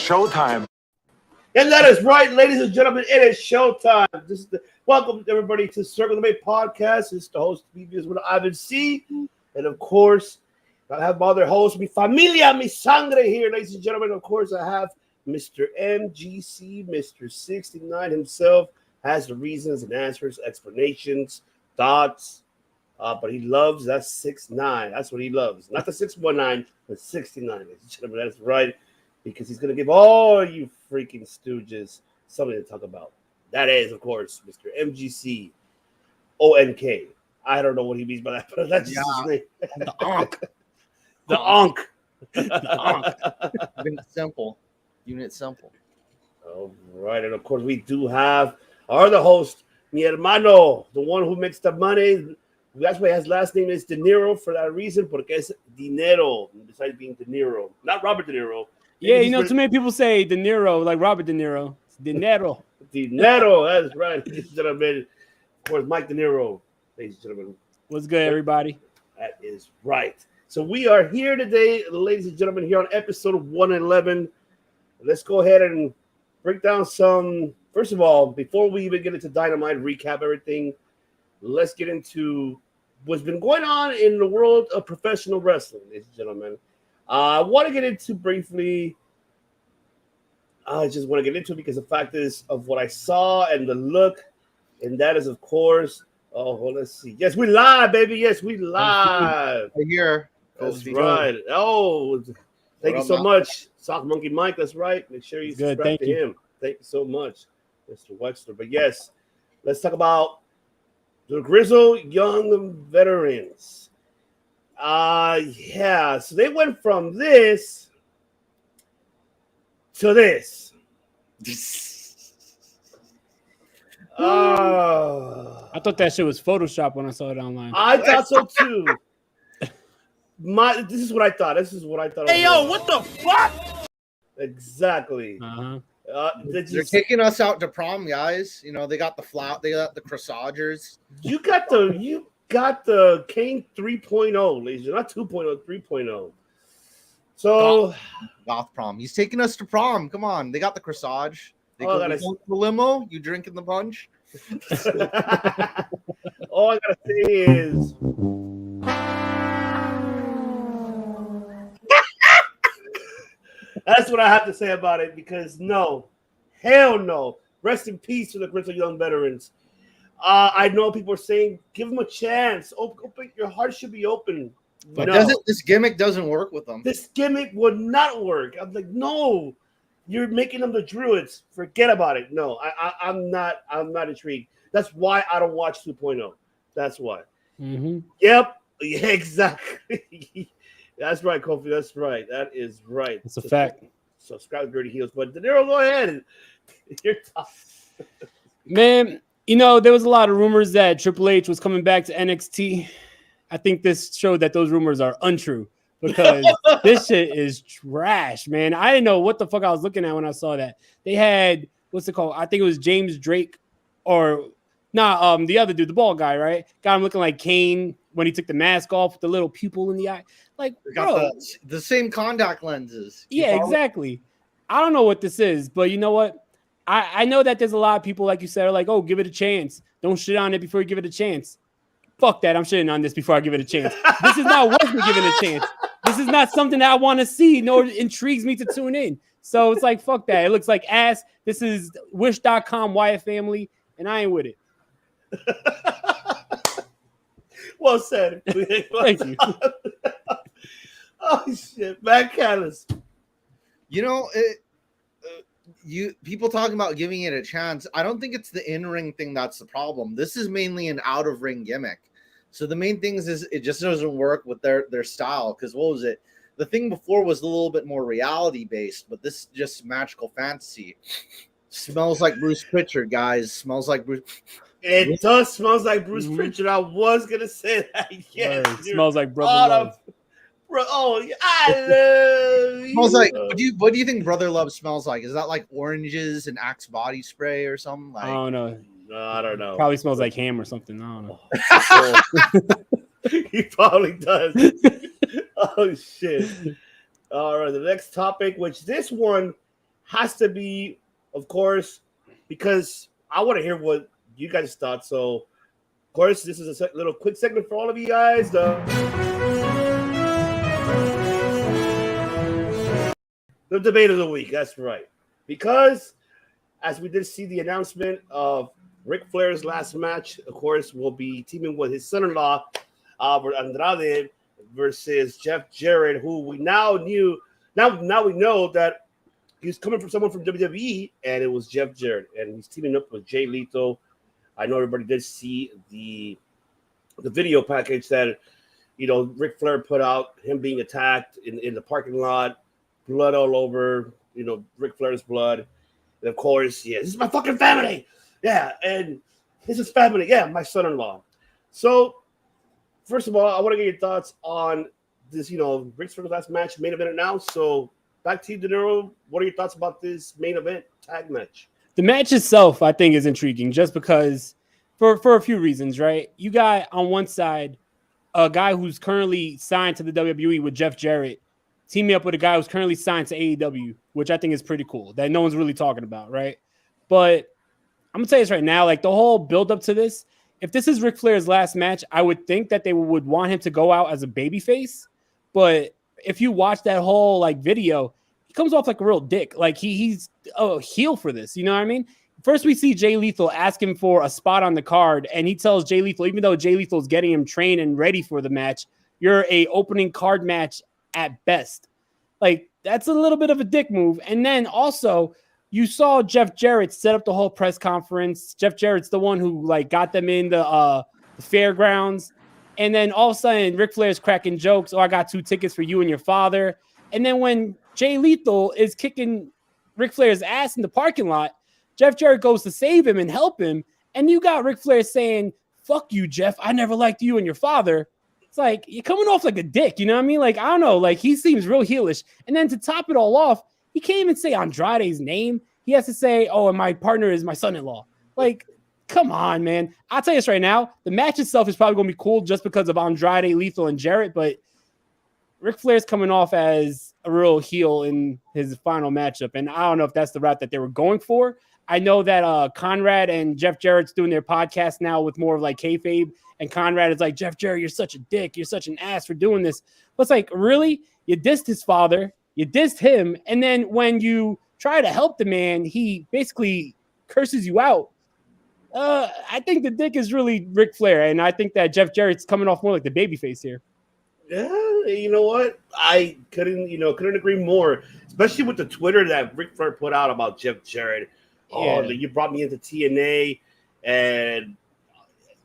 showtime. And that is right, ladies and gentlemen. It is showtime. Welcome everybody to Circle the Bay Podcast. It's the host with Ivan C. And of course, I have my other host, mi familia, mi sangre here, ladies and gentlemen. Of course, I have Mr. MGC, Mr. 69 himself, has the reasons and answers, explanations, thoughts. But he loves that 6'9". That's what he loves. Not the 619, but 69. Ladies and gentlemen, that's right. Because he's going to give all you freaking stooges something to talk about. That is, of course, Mr. MGC ONK. I don't know what he means by that, but that's just his name. The Onk. The Onk. The Onk. Unit simple. All right. And, of course, we do have our other host, mi hermano, the one who makes the money. That's why his last name is De Niro for that reason, porque es dinero, besides being De Niro. Not Robert De Niro. Yeah, you know, too many people say De Niro, like Robert De Niro. It's dinero. Dinero, that's right, ladies and gentlemen. Of course, Mike De Niro, ladies and gentlemen. What's good, everybody? That is right. So we are here today, ladies and gentlemen, here on episode 111. Let's go ahead and break down some. First of all, before we even get into Dynamite, recap everything, let's get into what's been going on in the world of professional wrestling, ladies and gentlemen. I want to get into briefly. I just want to get into it because the fact is of what I saw and the look, and that is, of course. Oh, well, let's see. Yes, we live, baby. Yes, we live. Here. That's right. Oh, thank you so much, Sock Monkey Mike. That's right. Make sure you subscribe to him. Thank you so much, Mr. Wexler. But yes, let's talk about the Grizzled young veterans. Yeah, so they went from this to this. I thought that shit was Photoshop when I saw it online. I thought so too. This is what I thought. Hey, yo, what the fuck? Exactly. They're taking us out to prom, guys. You know, they got the flout, they got the corsagers. You got the Kane 3.0, ladies. Not 2.0, 3.0. So Goth prom. He's taking us to prom. Come on. They got the corsage. They go to the limo. You drinking the punch? All I gotta say is that's what I have to say about it, because no, hell no. Rest in peace to the Grizzled young veterans. I know people are saying, give them a chance. Open, your heart should be open. But this gimmick doesn't work with them. This gimmick would not work. I'm like, no, you're making them the Druids. Forget about it. No, I'm not intrigued. That's why I don't watch 2.0. That's why. Mm-hmm. Yep. Yeah, exactly. That's right, Kofi. That's right. That is right. It's a fact. So Scrap Dirty Heels. But De Niro, go ahead. You're tough. Man, you know, there was a lot of rumors that Triple H was coming back to NXT. I think this showed that those rumors are untrue, because this shit is trash, man. I didn't know what the fuck I was looking at when I saw that. They had, what's it called? I think it was James Drake, or the other dude, the bald guy, right? Got him looking like Kane when he took the mask off with the little pupil in the eye. Like, they got the same contact lenses. Yeah, exactly. I don't know what this is, but you know what? I know that there's a lot of people, like you said, are like, oh, give it a chance. Don't shit on it before you give it a chance. Fuck that. I'm shitting on this before I give it a chance. This is not worth me giving it a chance. This is not something that I want to see, nor intrigues me to tune in. So it's like, fuck that. It looks like ass. This is Wish.com Wyatt family, and I ain't with it. Well said. Thank you. Oh, shit. Matt Callis. You know, people talking about giving it a chance. I don't think it's the in-ring thing that's the problem. This is mainly an out-of-ring gimmick. So the main thing is it just doesn't work with their style. Because what was it? The thing before was a little bit more reality-based, but this is just magical fantasy. Smells like Bruce Pritchard, guys. Smells like Bruce. It does smells like Bruce Pritchard. I was gonna say that. Yes, smells like Brother Love. I love you. Smells like. What do you think Brother Love smells like? Is that like oranges and Axe body spray or something? Like, I don't know. No, I don't know. Probably smells like ham or something. I don't know. He probably does. Oh shit! All right, the next topic, which this one has to be, of course, because I want to hear what you guys thought. So, of course, this is a little quick segment for all of you guys. The debate of the week. That's right. Because as we did see the announcement of Ric Flair's last match, of course, will be teaming with his son-in-law, Albert Andrade, versus Jeff Jarrett, who we now knew. Now we know that he's coming from someone from WWE, and it was Jeff Jarrett, and he's teaming up with Jay Lethal. I know everybody did see the video package that Ric Flair put out, him being attacked in the parking lot, blood all over, Ric Flair's blood. And of course, yeah, this is my fucking family. Yeah, and this is family. Yeah, my son-in-law. So, first of all, I want to get your thoughts on this, Ric Flair's last match, main event announced. So, back to you, De Niro. What are your thoughts about this main event tag match? The match itself, I think, is intriguing just because for a few reasons, right? You got on one side a guy who's currently signed to the WWE with Jeff Jarrett, teaming up with a guy who's currently signed to AEW, which I think is pretty cool that no one's really talking about, right? But I'm going to tell you this right now, like the whole build up to this, if this is Ric Flair's last match, I would think that they would want him to go out as a babyface. But if you watch that whole video, he comes off like a real dick. Like he's a heel for this. You know what I mean? First, we see Jay Lethal ask him for a spot on the card, and he tells Jay Lethal, even though Jay Lethal is getting him trained and ready for the match, you're a opening card match at best. Like that's a little bit of a dick move. And then also, you saw Jeff Jarrett set up the whole press conference. Jeff Jarrett's the one who got them in the fairgrounds. And then all of a sudden, Ric Flair's cracking jokes. Oh, I got 2 tickets for you and your father. And then when Jay Lethal is kicking Ric Flair's ass in the parking lot, Jeff Jarrett goes to save him and help him. And you got Ric Flair saying, fuck you, Jeff. I never liked you and your father. It's like, you're coming off like a dick. You know what I mean? Like, I don't know. Like, he seems real heelish. And then to top it all off, he can't even say Andrade's name. He has to say, oh, and my partner is my son-in-law. Like, come on, man. I'll tell you this right now. The match itself is probably going to be cool just because of Andrade, Lethal, and Jarrett. But Ric Flair's coming off as a real heel in his final matchup. And I don't know if that's the route that they were going for. I know that Conrad and Jeff Jarrett's doing their podcast now with more of kayfabe. And Conrad is like, Jeff Jarrett, you're such a dick. You're such an ass for doing this. But it's like, really? You dissed his father. You dissed him. And then when you try to help the man, he basically curses you out. I think the dick is really Ric Flair. And I think that Jeff Jarrett's coming off more like the babyface here. Yeah, you know what? I couldn't agree more, especially with the Twitter that Ric Flair put out about Jeff Jarrett. Oh, you brought me into TNA, and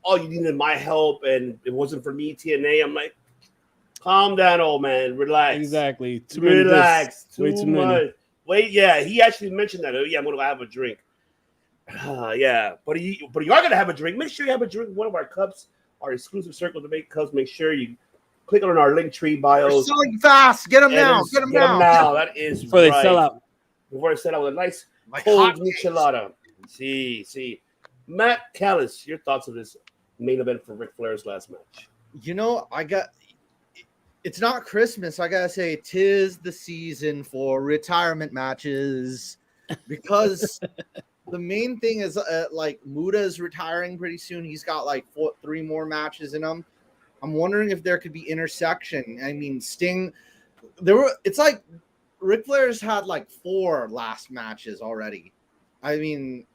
you needed my help, and it wasn't for me, TNA. I'm like, calm down, old man. Relax. Exactly. Relax. Too much. Wait, yeah, he actually mentioned that. Oh, yeah, I'm going to have a drink. Yeah, but you are going to have a drink. Make sure you have a drink. One of our cups, our exclusive Circle Debate cups. Make sure you click on our Linktree bios. We're selling fast. Get them now. Get them now. That is before they sell out. Before they sell out with a nice cold michelada. See. Matt Callis, your thoughts on this main event for Ric Flair's last match? It's not Christmas. I gotta say, 'tis the season for retirement matches because the main thing is Muda is retiring pretty soon. He's got 3 more matches in him. I'm wondering if there could be intersection. I mean, Sting. It's like Ric Flair's had 4 last matches already. I mean,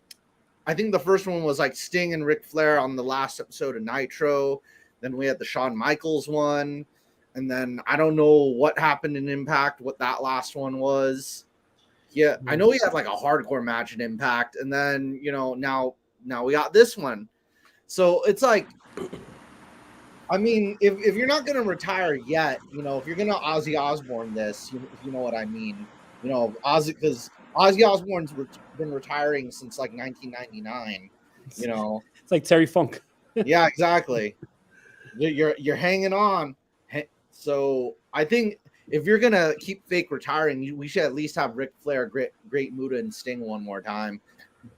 I think the first one was Sting and Ric Flair on the last episode of Nitro. Then we had the Shawn Michaels one. And then I don't know what happened in Impact, what that last one was. Yeah, I know he had a hardcore match in Impact. And then, now we got this one. So it's I mean, if you're not going to retire yet, if you're going to Ozzy Osbourne this, if you know what I mean, because Ozzy Osbourne's been retiring since 1999, It's like Terry Funk. Yeah, exactly. You're hanging on. So I think if you're going to keep fake retiring, we should at least have Ric Flair, Great Muta, and Sting one more time.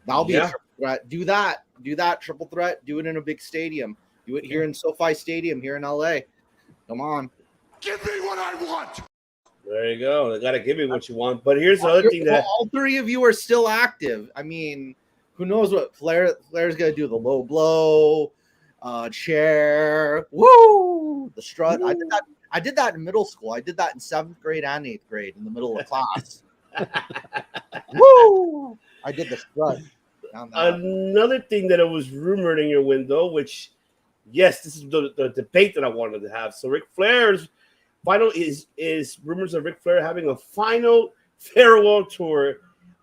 That'll be a triple threat. Do that triple threat. Do it in a big stadium. Do it here in SoFi Stadium here in LA. Come on. Give me what I want. There you go. They got to give me what you want. But here's the other thing that all three of you are still active. I mean, who knows what Flair's going to do? The low blow, chair, woo, the strut. Woo. I did that in middle school. I did that in 7th grade and 8th grade in the middle of class. Woo! I did the strut. Another thing that it was rumored in your window, which, yes, this is the debate that I wanted to have. So Ric Flair's final is rumors of Ric Flair having a final farewell tour.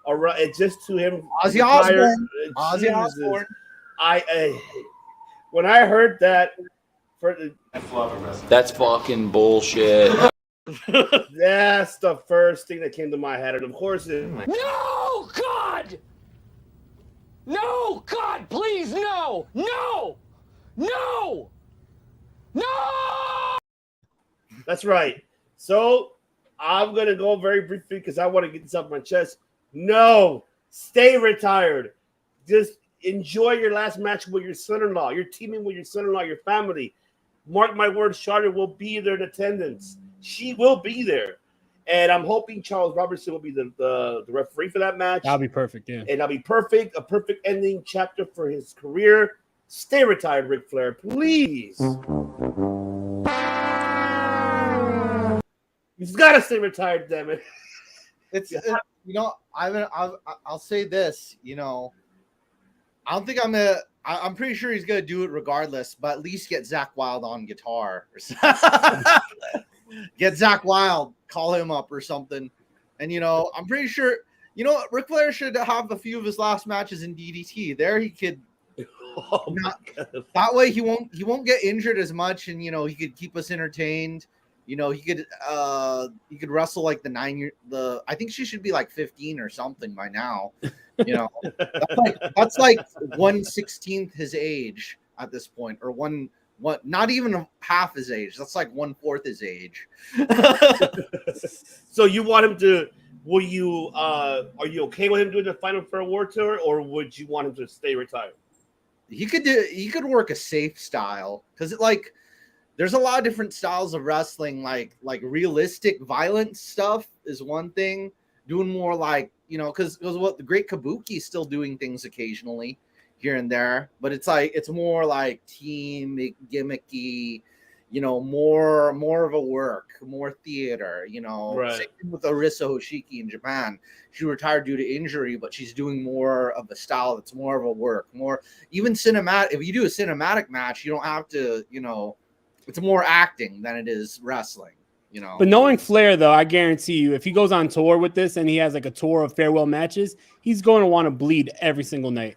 It's just to him. Ozzy Osbourne. When I heard that, that's fucking bullshit. That's the first thing that came to my head, and of course, no, God, no, God, please, no. That's right. So I'm gonna go very briefly because I want to get this off my chest. No, stay retired. Just enjoy your last match with your son-in-law. You're teaming with your son-in-law, your family. Mark my words, Charlotte will be there in attendance. She will be there. And I'm hoping Charles Robertson will be the referee for that match. That'll be perfect, yeah. And that'll be perfect. A perfect ending chapter for his career. Stay retired, Ric Flair, please. He's got to stay retired, damn it. I'll say this, I don't think I'm pretty sure he's gonna do it regardless, but at least get Zakk Wylde on guitar. Get Zakk Wylde, call him up or something. And I'm pretty sure Ric Flair should have a few of his last matches in DDT. There he could that way he won't get injured as much, and he could keep us entertained. He could wrestle like I think she should be like 15 or something by now. That's like 1/16 his age at this point, or not even half his age. That's like 1/4 his age. So you want him to? Are you okay with him doing the final farewell tour, or would you want him to stay retired? He could work a safe style, because there's a lot of different styles of wrestling. Like realistic violent stuff is one thing. Doing more because what the Great Kabuki is still doing things occasionally here and there, but it's more like team gimmicky, more of a work, more theater, Right. Same thing with Arisa Hoshiki in Japan. She retired due to injury, but she's doing more of a style that's more of a work, more even cinematic. If you do a cinematic match, you don't have to, it's more acting than it is wrestling. But knowing Flair, though, I guarantee you, if he goes on tour with this and he has like a tour of farewell matches, he's going to want to bleed every single night.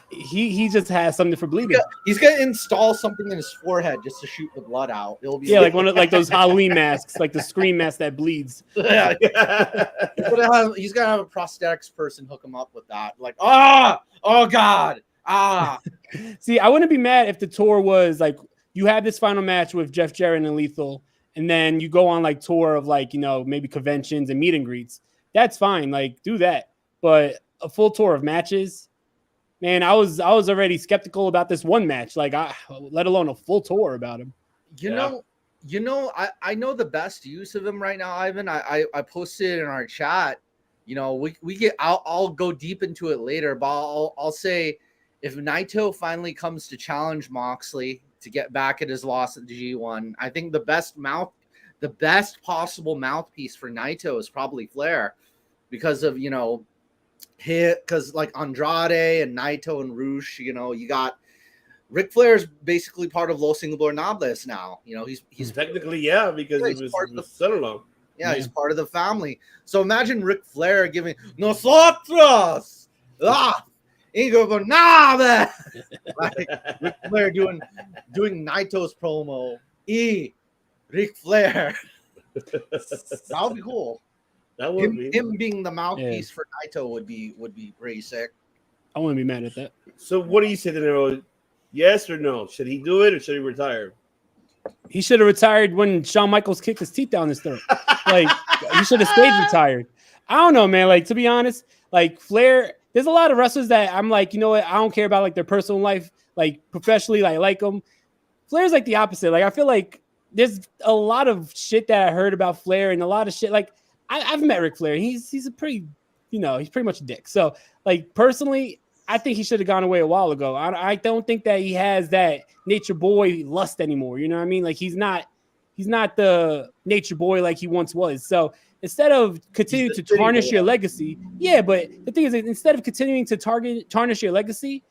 He just has something for bleeding. He's gonna install something in his forehead just to shoot the blood out. It'll be like one of those Halloween masks, like the Scream mask that bleeds. Yeah. He's gonna have a prosthetics person hook him up with that. Oh God. See, I wouldn't be mad if the tour was like you had this final match with Jeff Jarrett and Lethal, and then you go on tour of maybe conventions and meet and greets. That's fine. Do that. But a full tour of matches, man, I was already skeptical about this one match. let alone a full tour about him. I know the best use of him right now, Ivan. I posted it in our chat. I'll go deep into it later, but I'll say if Naito finally comes to challenge Moxley to get back at his loss at the G1, I think the best possible mouthpiece for Naito is probably Flair, because of because Andrade and Naito and Rush, you got Ric Flair's basically part of Los Ingobernables now. He's technically because he was part of the son-in-law. Yeah, he's part of the family. So imagine Ric Flair giving nosotros Ingobernables, Ric Flair doing Naito's promo. Ric Flair. That would be cool. That would be him being the mouthpiece for Naito would be pretty sick. I wouldn't be mad at that. So what do you say, Nero? Yes or no? Should he do it or should he retire? He should have retired when Shawn Michaels kicked his teeth down his throat. He should have stayed retired. I don't know, man. To be honest, Flair, there's a lot of wrestlers that I'm you know what? I don't care about their personal life, professionally, I like them. Flair's the opposite. I feel there's a lot of shit that I heard about Flair and a lot of shit. Like I've met Ric Flair. He's a pretty, he's pretty much a dick. So like personally, I think he should have gone away a while ago. I don't think that he has that nature boy lust anymore. You know what I mean? Like he's not the nature boy like he once was. So instead of continuing to tarnish your legacy, but the thing is, instead of continuing to tarnish your legacy,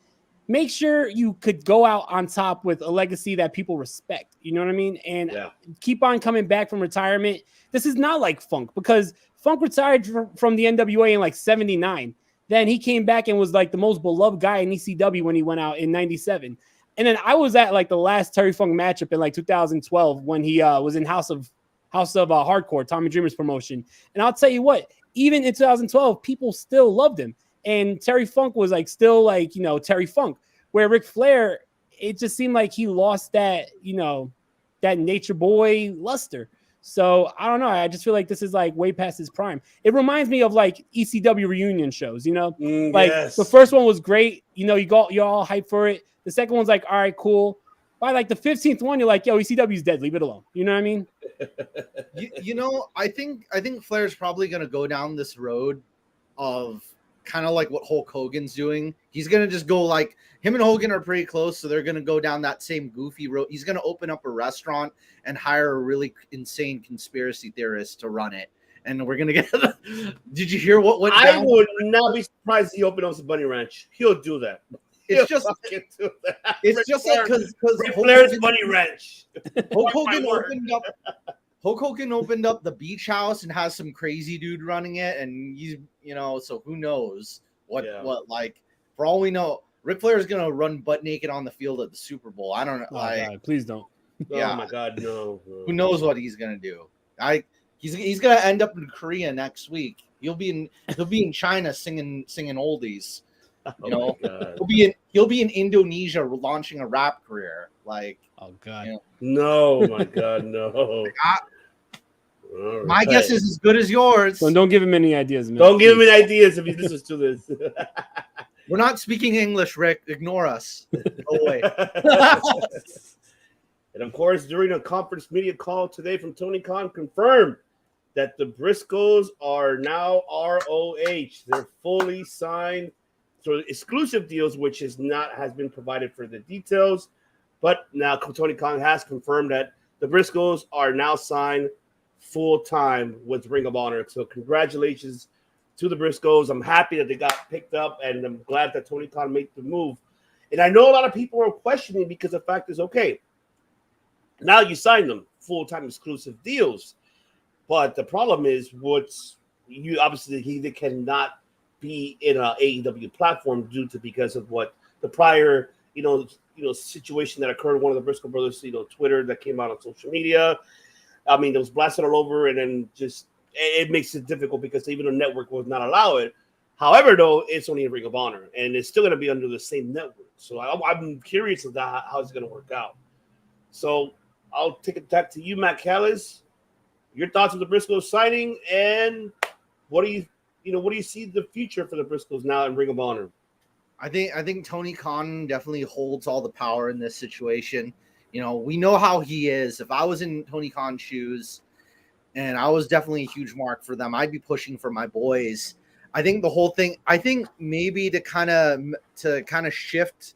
make sure you could go out on top with a legacy that people respect. You know what I mean? And keep on coming back from retirement. This is not like Funk, because Funk retired from the NWA in like 79. Then he came back and was like the most beloved guy in ECW when he went out in 97. And then I was at like the last Terry Funk matchup in like 2012 when he was in House of Hardcore, Tommy Dreamer's promotion. And I'll tell you what, even in 2012, people still loved him. And Terry Funk was like still like, Terry Funk, where Ric Flair, it just seemed like he lost that, that nature boy luster. So I don't know. I just feel like this is like way past his prime. It reminds me of like ECW reunion shows, the first one was great. You're all hyped for it. The second one's like, all right, cool. By like the 15th one, you're like, yo, ECW's dead. Leave it alone. You know what I mean? I think Flair's probably going to go down this road of kind of like what Hulk Hogan's doing. He's going to just go like, him and Hogan are pretty close, so they're going to go down that same goofy road. He's going to open up a restaurant and hire a really insane conspiracy theorist to run it. And we're going to get Did you hear what went down? I would not be surprised if he opened up a bunny ranch. He'll do that. It's just like because Ric Flair's Bunny Ranch. Hulk Hogan opened up the beach house and has some crazy dude running it, and he's so who knows what like, for all we know, Ric Flair is gonna run butt naked on the field at the Super Bowl. I don't know. God, please don't. Oh my God, no. Who knows what he's gonna do? He's gonna end up in Korea next week. He'll be in China singing oldies. He'll be in Indonesia launching a rap career. Like, oh God, no, my God, no. My guess is as good as yours. So don't give him any ideas, man. Don't give him any ideas if he listens to this. We're not speaking English, Rick. Ignore us. Go away. And of course, during a conference media call today from Tony Khan, confirmed that the Briscoes are now ROH. They're fully signed. So exclusive deals, which has been provided for the details, but now Tony Khan has confirmed that the Briscoes are now signed full time with Ring of Honor. So congratulations to the Briscoes. I'm happy that they got picked up, and I'm glad that Tony Khan made the move. And I know a lot of people are questioning because the fact is, okay, now you signed them full time exclusive deals, but the problem is they cannot be in an AEW platform because of what the prior, situation that occurred. One of the Briscoe brothers, Twitter that came out on social media. I mean, it was blasted all over, and then just it makes it difficult because even the network will not allow it. However, though, it's only a Ring of Honor, and it's still going to be under the same network. So I'm curious of that, how it's going to work out. So I'll take it back to you, Matt Callis. Your thoughts on the Briscoes signing, and what do you see the future for the Briscoes now in Ring of Honor? I think Tony Khan definitely holds all the power in this situation. We know how he is. If I was in Tony Khan's shoes and I was definitely a huge mark for them, I'd be pushing for my boys. I think the whole thing, maybe to kind of shift,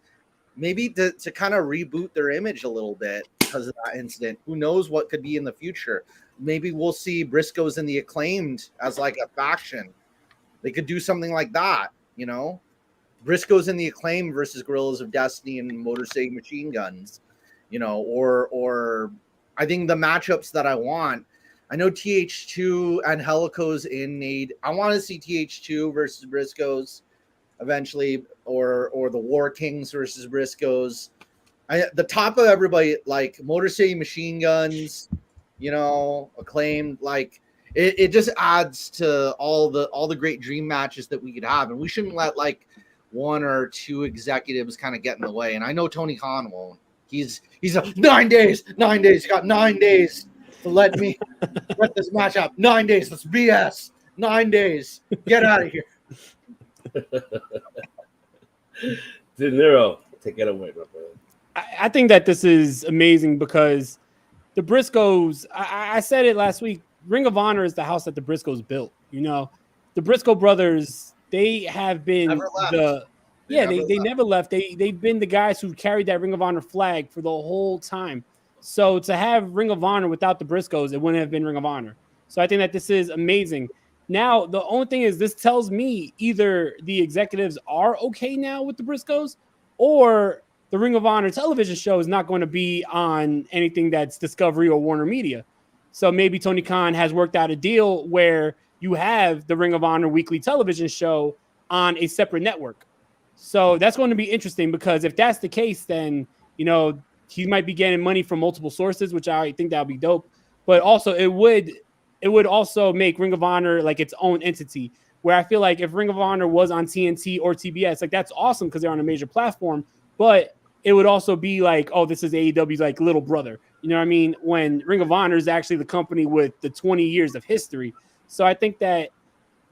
maybe to kind of reboot their image a little bit because of that incident. Who knows what could be in the future? Maybe we'll see Briscoes and the Acclaimed as like a faction. They could do something like that, Briscoes and the Acclaim versus Guerrillas of Destiny and Motor City Machine Guns, or I think the matchups that I want. I know TH2 and Helico's in need. I want to see TH2 versus Briscoes eventually, or the War Kings versus Briscoes. The top of everybody, like Motor City Machine Guns, Acclaimed, like. It just adds to all the great dream matches that we could have, and we shouldn't let like one or two executives kind of get in the way. And I know Tony Khan won't. He's 9 days. You got 9 days to let this match up. 9 days. That's BS. 9 days. Get out of here. De Niro, take it away, my friend. I think that this is amazing because the Briscoes, I said it last week. Ring of Honor is the house that the Briscoes built. You know, the Briscoe brothers, they have been Never left. they never left. They've been the guys who carried that Ring of Honor flag for the whole time. So to have Ring of Honor without the Briscoes, it wouldn't have been Ring of Honor. So I think that this is amazing. Now, the only thing is this tells me either the executives are okay now with the Briscoes, or the Ring of Honor television show is not going to be on anything that's Discovery or Warner Media. So maybe Tony Khan has worked out a deal where you have the Ring of Honor weekly television show on a separate network. So that's going to be interesting, because if that's the case, then, you know, he might be getting money from multiple sources, which I think that would be dope. But also it would also make Ring of Honor like its own entity, where I feel like if Ring of Honor was on TNT or TBS, like that's awesome because they're on a major platform, but it would also be like, oh, this is AEW's like little brother. You know what I mean? When Ring of Honor is actually the company with the 20 years of history. So I think that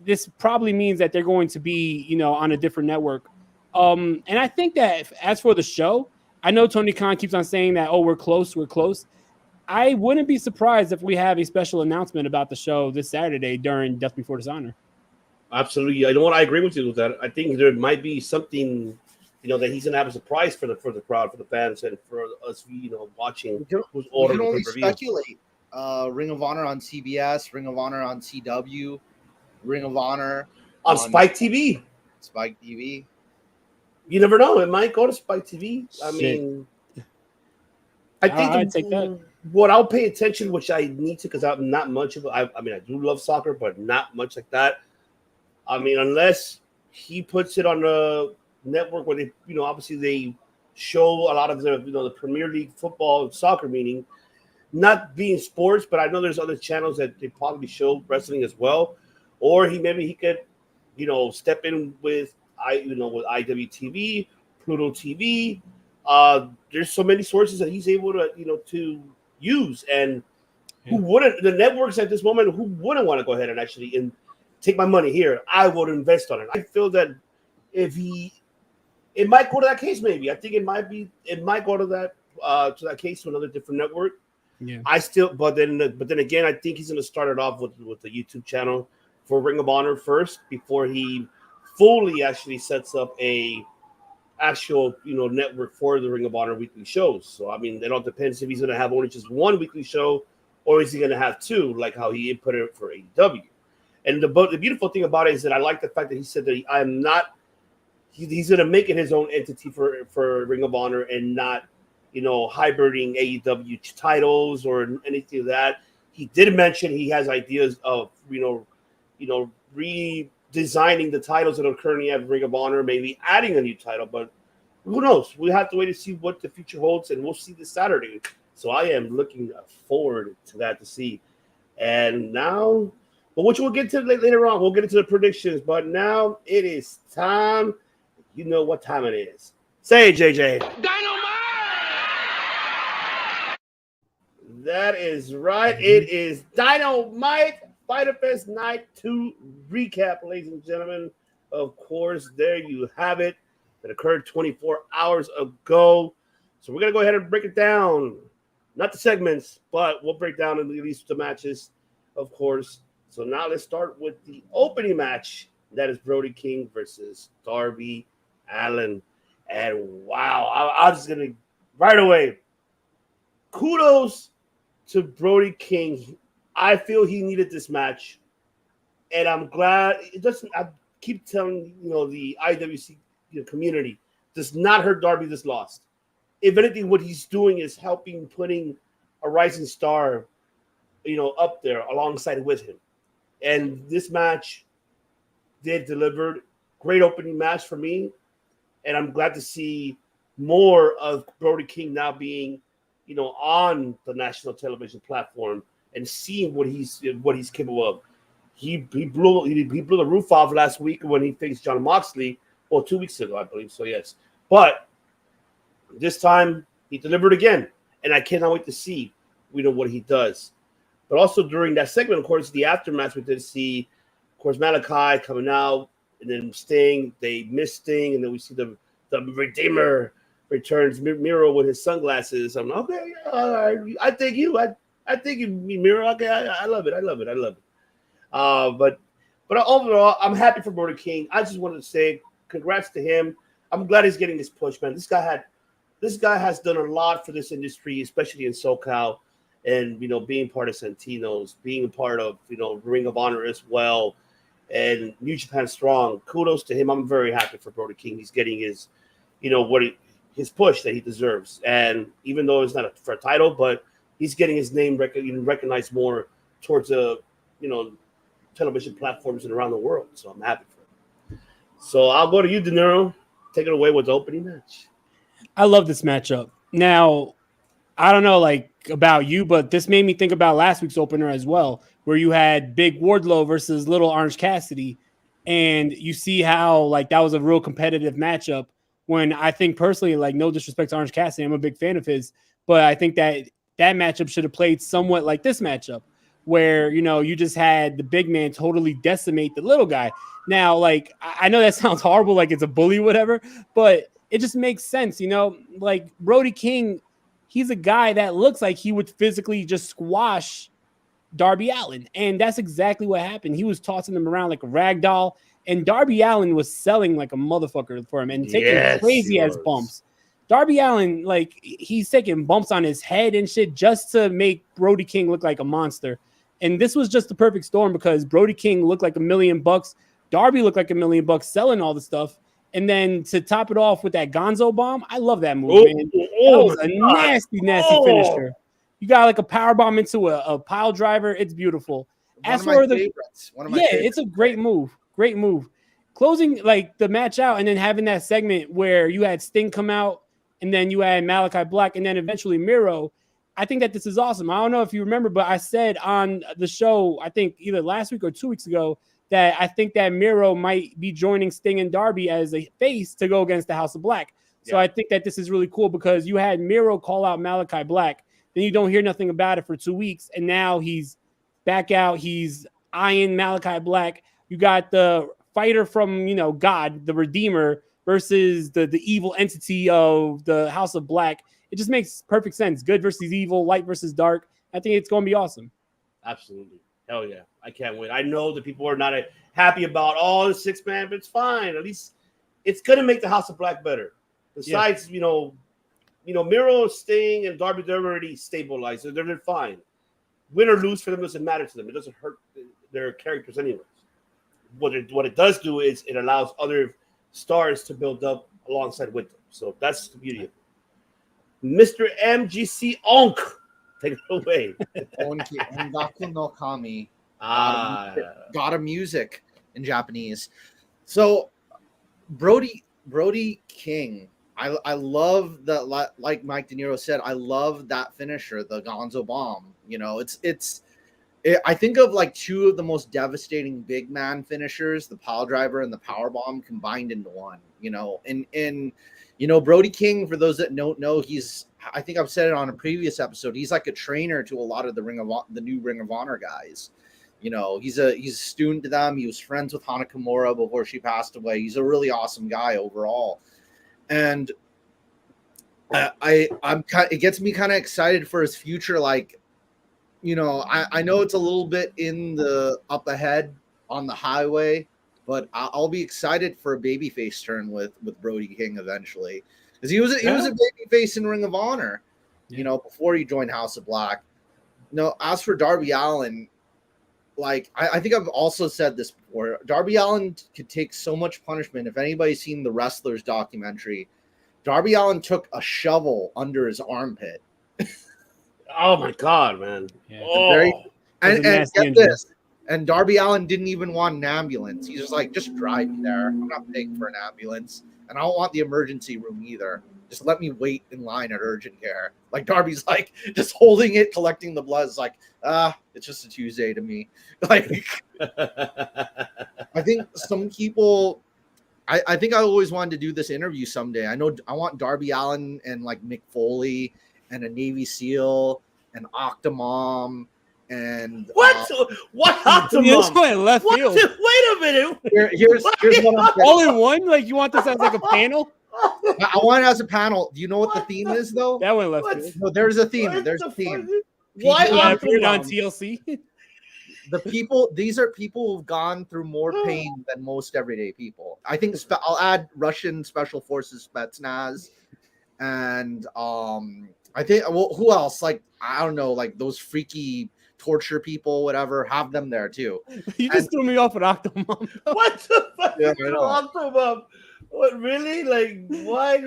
this probably means that they're going to be, you know, on a different network. And I think that as for the show, I know Tony Khan keeps on saying that, oh, we're close. I wouldn't be surprised if we have a special announcement about the show this Saturday during Death Before Dishonor. Absolutely. I know what I agree with you with that. I think there might be something, you know, that he's gonna have a surprise for the crowd, for the fans, and for us, you know, watching. We can only speculate. Ring of Honor on CBS, Ring of Honor on CW, Ring of Honor on Spike TV. Spike TV. You never know. It might go to Spike TV. I mean, I think what I'll pay attention, which I need to, because I'm not much of. I mean, I do love soccer, but not much like that. I mean, unless he puts it on the network where they, you know, obviously they show a lot of the, you know, the Premier League football, soccer, meaning not being sports, but I know there's other channels that they probably show wrestling as well. Or he could, you know, step in with with IWTV, Pluto TV. There's so many sources that he's able to, you know, to use, and who wouldn't, the networks at this moment, who wouldn't want to go ahead and actually take my money here? I would invest on it. I feel that it might go to that case. Maybe I think it might go to that case to another different network. Yeah, but then again, I think he's going to start it off with the YouTube channel for Ring of Honor first before he fully actually sets up a actual, you know, network for the Ring of Honor weekly shows. So I mean, it all depends if he's going to have only just one weekly show, or is he going to have two, like how he put it for AEW. And the beautiful thing about it is that I like the fact that he said that I'm not. He's going to make it his own entity for Ring of Honor, and not, you know, hybriding AEW titles or anything of that. He did mention he has ideas of, you know, redesigning the titles that are currently at Ring of Honor, maybe adding a new title, but who knows? We have to wait to see what the future holds, and we'll see this Saturday. So I am looking forward to that to see. And now, but which we'll get to later on. We'll get into the predictions, but now it is time. You know what time it is. Say it, JJ. Dynamite! That is right. It is Dynamite Fighterfest Night 2 recap, ladies and gentlemen. Of course, there you have it. That occurred 24 hours ago. So we're going to go ahead and break it down. Not the segments, but we'll break down at least the matches, of course. So now let's start with the opening match. That is Brody King versus Darby Allin. And wow, I'm just going to right away. Kudos to Brody King. I feel he needed this match. And I'm glad it doesn't. I keep telling the IWC community does not hurt Darby this loss. If anything, what he's doing is helping putting a rising star, up there alongside with him. And this match did deliver. Great opening match for me. And I'm glad to see more of Brody King now being, on the national television platform and seeing what he's capable of. He blew the roof off last week when he faced Jon Moxley, 2 weeks ago, I believe. So yes, but this time he delivered again, and I cannot wait to see what he does. But also during that segment, of course, the aftermath, we did see, of course, Malachi coming out, and then Sting. They missed Sting, and then we see the Redeemer returns Miro with his sunglasses. I'm like, okay, all right. I think you, Miro. Okay, I love it. But overall, I'm happy for Brody King. I just wanted to say congrats to him. I'm glad he's getting this push, man. This guy has done a lot for this industry, especially in SoCal, and being part of Santino's, being part of Ring of Honor as well, and New Japan Strong. Kudos to him. I'm very happy for Brody King. He's getting his, his push that he deserves. And even though it's not for a title, but he's getting his name recognized more towards television platforms and around the world. So I'm happy for him. So I'll go to you, De Niro. Take it away with the opening match. I love this matchup. Now, I don't know about you, but this made me think about last week's opener as well, where you had Big Wardlow versus Little Orange Cassidy. And you see how that was a real competitive matchup, when I think personally, no disrespect to Orange Cassidy, I'm a big fan of his, but I think that matchup should have played somewhat like this matchup, where, you just had the big man totally decimate the little guy. Now, I know that sounds horrible, it's a bully, whatever, but it just makes sense, Brody King, he's a guy that looks like he would physically just squash Darby Allin. And that's exactly what happened. He was tossing him around like a rag doll, and Darby Allin was selling like a motherfucker for him and taking crazy ass bumps. Darby Allin, he's taking bumps on his head and shit just to make Brody King look like a monster. And this was just the perfect storm, because Brody King looked like $1 million. Darby looked like $1 million selling all the stuff. And then to top it off with that Gonzo bomb, I love that move, man. That was a nasty finisher. You got a power bomb into a pile driver. It's beautiful. As for the favorites. It's a great move. Great move. Closing the match out, and then having that segment where you had Sting come out, and then you had Malachi Black, and then eventually Miro. I think that this is awesome. I don't know if you remember, but I said on the show, I think either last week or 2 weeks ago, that I think that Miro might be joining Sting and Darby as a face to go against the House of Black. So I think that this is really cool, because you had Miro call out Malachi Black, then you don't hear nothing about it for 2 weeks, and now he's back out. He's eyeing Malachi Black. You got the fighter from, God, the Redeemer, versus the evil entity of the House of Black. It just makes perfect sense. Good versus evil, light versus dark. I think it's going to be awesome. Absolutely. Hell yeah. I can't wait. I know that people are not happy about all the 6-man, but it's fine. At least it's going to make the House of Black better. Besides, Miro, Sting, and Darby, they're already stabilized. So they're fine. Win or lose for them doesn't matter to them. It doesn't hurt their characters anyways. What it does do is it allows other stars to build up alongside with them. So that's the beauty of it. Mr. MGC Onk, take it away. Ongaku no Kami. God of music in Japanese. So Brody King, I love that. Like Mike De Niro said, I love that finisher, the Gonzo bomb. I think of two of the most devastating big man finishers, the pile driver and the power bomb, combined into one. Brody King, for those that don't know, I think I've said it on a previous episode, he's like a trainer to a lot of the new Ring of Honor guys. He's a student to them. He was friends with Hana Kimura before she passed away. He's a really awesome guy overall. And it gets me kind of excited for his future. I know it's a little bit in the up ahead on the highway, but I'll be excited for a babyface turn with Brody King eventually, because he was a babyface in Ring of Honor, before he joined House of Black. As for Darby Allin, I think I've also said this before, Darby Allin could take so much punishment. If anybody's seen the Wrestlers documentary, Darby Allin took a shovel under his armpit. Oh my God, man! Yeah. And get this. And Darby Allin didn't even want an ambulance. He's just drive me there. I'm not paying for an ambulance, and I don't want the emergency room either. Just let me wait in line at urgent care. Darby's just holding it, collecting the blood. It's it's just a Tuesday to me. I think some people. I think I always wanted to do this interview someday. I know I want Darby Allin and Mick Foley and a Navy SEAL and Octomom and what Octomom? This went left field. Wait a minute. Here's what I'm all in one. You want this as a panel? I want it as a panel. Do you know what the theme is, though? That went left What? field. No, there's a theme. What There's the a theme. fuck? Why People- Yeah, Aquaman? appeared on TLC. The people, these are people who've gone through more pain than most everyday people. I think I'll add Russian Special Forces Spetsnaz, and I think who else? Like I don't know, like those freaky torture people, whatever. Have them there too. You just threw me off with Octomom. What the fuck? Yeah, Are I you know. talking about? What really? Like why?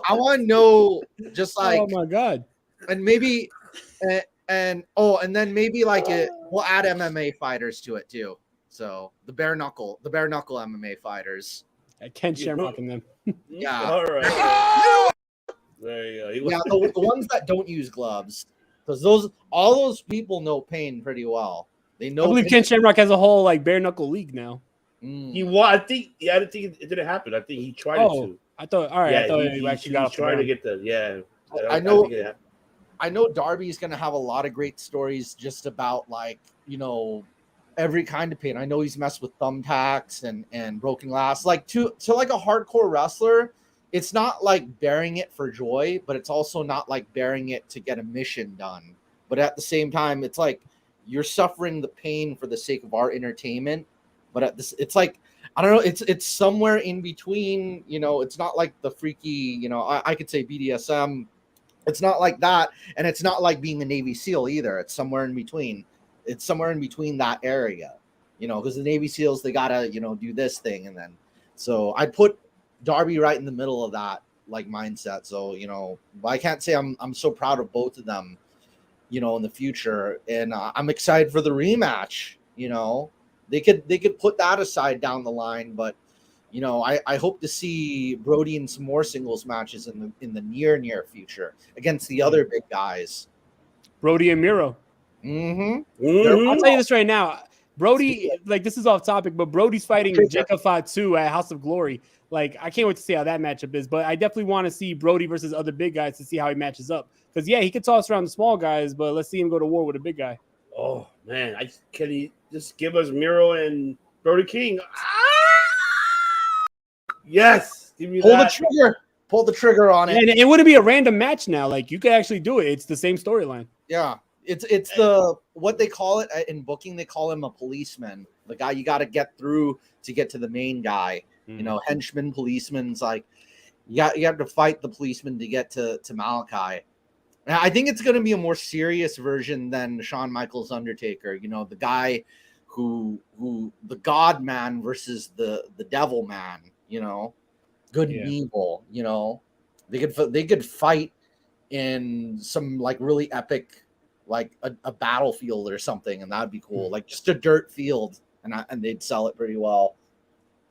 I want to know just like, Oh my god. and maybe, and then maybe like we'll add MMA fighters to it too. So the bare knuckle MMA fighters. Ken Shamrock and them. Yeah. All right. There you go. Yeah, the ones that don't use gloves, because all those people know pain pretty well. They know. I believe pain. Ken Shamrock has a whole like bare knuckle league now. Mm. I think. Yeah, I didn't think it didn't happen. I think he tried it Oh, to. I thought. All right, Yeah, I thought he you actually got off the trying to ground. get the. Yeah. I know. think it happened. I know Darby's gonna have a lot of great stories just about like every kind of pain. I know he's messed with thumbtacks and broken glass. Like to like a hardcore wrestler, it's not like bearing it for joy, but it's also not like bearing it to get a mission done. But at the same time, it's like you're suffering the pain for the sake of our entertainment. But it's like I don't know. It's somewhere in between. It's not like the freaky. I could say BDSM. It's not like that, and it's not like being a Navy SEAL either. It's somewhere in between. It's somewhere in between that area, because the Navy SEALs, they gotta, do this thing, and then so I'd put Darby right in the middle of that like mindset. So but I can't say I'm so proud of both of them, in the future, and I'm excited for the rematch. They could put that aside down the line, but I hope to see Brody in some more singles matches in the near future against the other big guys. Brody and Miro. Mhm. I'll tell you this right now. Brody, like this is off topic, but Brody's fighting Jacob Fatu at House of Glory. Like I can't wait to see how that matchup is. But I definitely want to see Brody versus other big guys to see how he matches up. Because yeah, he could toss around the small guys, but let's see him go to war with a big guy. Oh man, can he just give us Miro and Brody King? Yes, give me Pull that. the trigger. Pull the trigger on it. And it wouldn't be a random match now. Like you could actually do it. It's the same storyline. Yeah. It's the what they call it in booking. They call him a policeman. The guy you got to get through to get to the main guy. Henchman, policeman's like you have to fight the policeman to get to Malachi. And I think it's going to be a more serious version than Shawn Michaels Undertaker. The guy who the God man versus the devil man. Good and evil. They could fight in some like really epic. Like a battlefield or something, and that'd be cool. Like just a dirt field, and they'd sell it pretty well.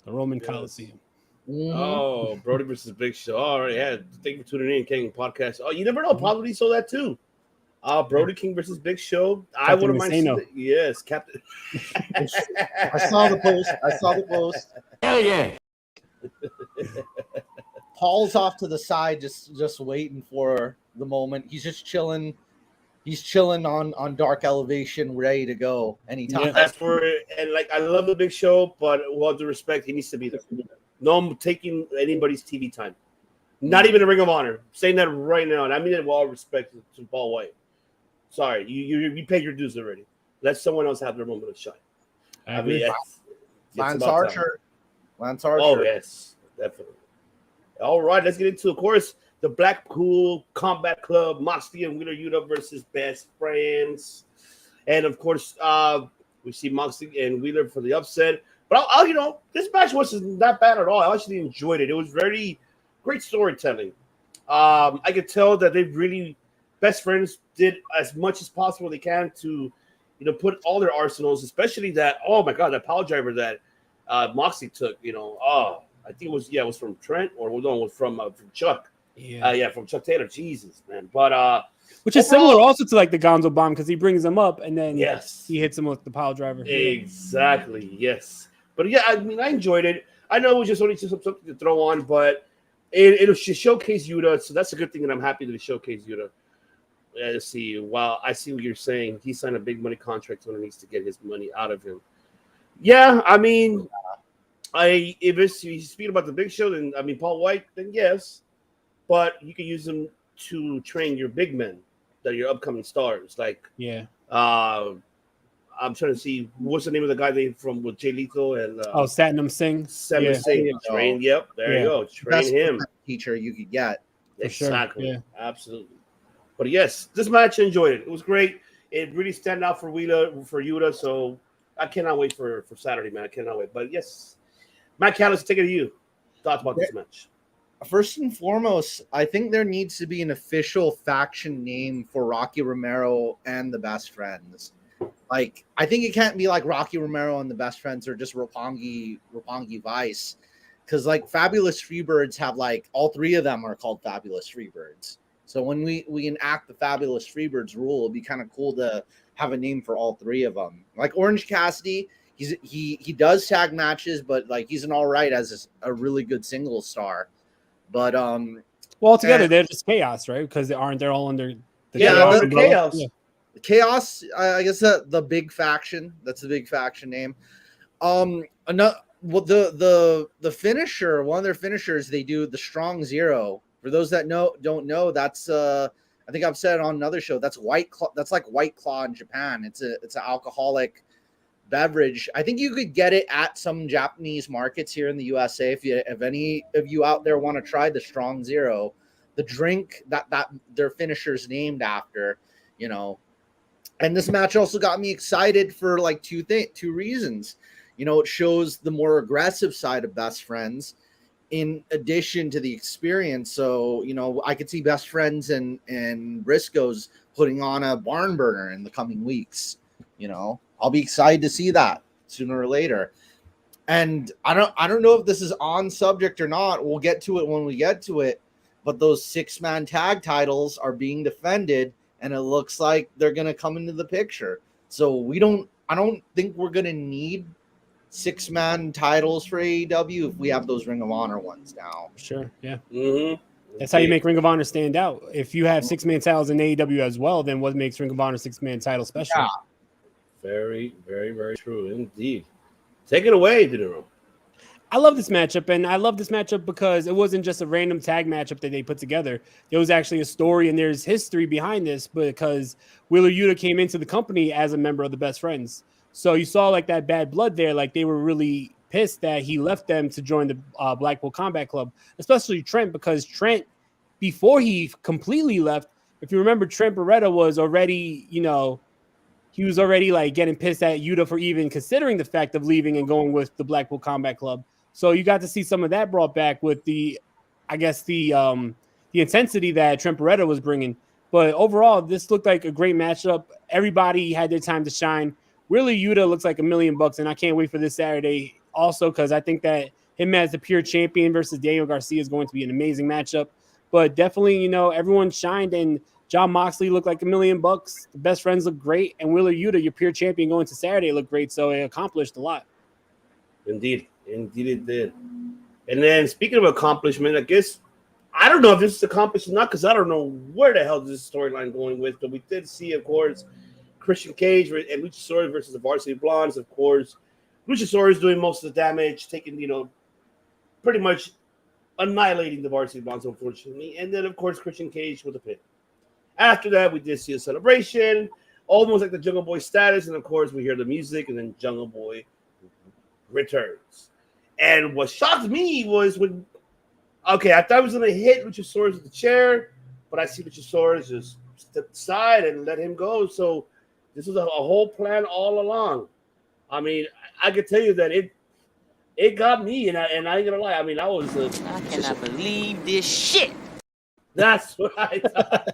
The Roman Coliseum. Mm-hmm. Oh, Brody versus Big Show. All right, yeah. Thank you for tuning in, King Podcast. Oh, you never know. Probably saw that too. Brody King versus Big Show. I wouldn't mind seeing it. Yes, Captain. I saw the post. Hell yeah. Paul's off to the side, just waiting for the moment. He's just chilling. He's chilling on Dark Elevation, ready to go anytime. Yeah, that's where, and like I love the Big Show, but with all due respect, he needs to be there. No, I'm taking anybody's TV time. Not even a Ring of Honor. Saying that right now, and I mean it with all respect to Paul White. Sorry, you paid your dues already. Let someone else have their moment of shine. I mean, it's Lance about Archer. time. Lance Archer. Oh yes, definitely. All right, let's get into, of course, the Blackpool Combat Club, Moxley and Wheeler Yuta versus Best Friends, and of course, we see Moxley and Wheeler for the upset. But this match wasn't that bad at all. I actually enjoyed it. It was very great storytelling. I could tell that they really, Best Friends did as much as possible they can to, put all their arsenals, especially that. Oh my God, that power driver that Moxley took. I think it was from Trent or it was from Chuck. Yeah. From Chuck Taylor. Jesus, man. But which is similar also to like the Gonzo bomb because he brings him up and then he hits him with the pile driver. Exactly. Yes. But yeah, I mean, I enjoyed it. I know it was just only something to throw on, but it'll showcase Yuta, so that's a good thing, and I'm happy that it showcased Yuta. Let's see. Wow, I see what you're saying. He signed a big money contract, so he needs to get his money out of him. Yeah, I mean, If you speak about the Big Show, then I mean Paul White, then yes, but you can use them to train your big men, that are your upcoming stars. Like, Yeah. I'm trying to see what's the name of the guy from with Jay Lethal and Satnam Singh. Sam Yeah. Singh. Train. Yep, there Yeah. you go. Train Best him. teacher you could get. For sure, Exactly. yeah. Absolutely. But yes, this match, I enjoyed it. It was great. It really stand out for Yuta. So I cannot wait for Saturday, man. I cannot wait. But yes, Matt Callis, take it to you. Thoughts about this match? First and foremost, I think there needs to be an official faction name for Rocky Romero and the Best Friends. Like, I think it can't be like Rocky Romero and the Best Friends or just Roppongi Vice. Because, like, Fabulous Freebirds have, like, all three of them are called Fabulous Freebirds. So when we enact the Fabulous Freebirds rule, it'd be kind of cool to have a name for all three of them. Like Orange Cassidy, he does tag matches, but, like, he's an all right as a really good singles star. But well, altogether they're just Chaos, right? Because they're all under the Chaos. umbrella? Chaos. Yeah. Chaos, I guess the big faction. That's the big faction name. The finisher, one of their finishers, they do the Strong Zero. For those that don't know, that's I think I've said it on another show. That's White Claw. That's like White Claw in Japan. It's an alcoholic beverage. I think you could get it at some Japanese markets here in the USA. If any of you out there want to try the Strong Zero, the drink that their finisher's named after, you know. And this match also got me excited for like two reasons. You know, it shows the more aggressive side of Best Friends in addition to the experience. So, you know, I could see Best Friends and Briscoes putting on a barn burner in the coming weeks. You know, I'll be excited to see that sooner or later. And I don't know if this is on subject or not. We'll get to it when we get to it. But those 6-man tag titles are being defended, and it looks like they're going to come into the picture. So I don't think we're going to need 6-man titles for AEW if we have those Ring of Honor ones now. Sure, yeah. Mm-hmm. That's how you make Ring of Honor stand out. If you have 6-man titles in AEW as well, then what makes Ring of Honor 6-man title special? Yeah. Very, very, very true indeed. Take it away, Dinero. I love this matchup, and I love this matchup because it wasn't just a random tag matchup that they put together. There was actually a story, and there's history behind this because Wheeler Yuta came into the company as a member of the Best Friends. So you saw like that bad blood there. Like they were really pissed that he left them to join the Blackpool Combat Club, especially Trent, because Trent, before he completely left, if you remember, Trent Beretta was already, you know, he was already like getting pissed at Yuta for even considering the fact of leaving and going with the Blackpool Combat Club. So you got to see some of that brought back with the intensity that Trent Beretta was bringing. But overall, this looked like a great matchup. Everybody had their time to shine. Really, Yuta looks like $1,000,000, and I can't wait for this Saturday also because I think that him as the pure champion versus Daniel Garcia is going to be an amazing matchup. But definitely, you know, everyone shined, and John Moxley looked like $1,000,000. The Best Friends look great, and Wheeler Yuta, your pure champion going to Saturday, looked great. So it accomplished a lot. Indeed it did. And then speaking of accomplishment, I guess I don't know if this is accomplished or not because I don't know where the hell this storyline going with. But we did see, of course, Christian Cage and Luchasaurus versus the Varsity Blondes. Of course, Luchasaurus doing most of the damage, taking, you know, pretty much annihilating the Varsity Blondes, unfortunately. And then, of course, Christian Cage with a pin. After that, we did see a celebration, almost like the Jungle Boy status. And, of course, we hear the music, and then Jungle Boy returns. And what shocked me was when, okay, I thought I was going to hit Luchasaurus with the chair, but I see Luchasaurus just step aside and let him go. So this was a whole plan all along. I mean, I could tell you that it got me, and I ain't going to lie. I mean, I cannot believe this shit. That's what I thought.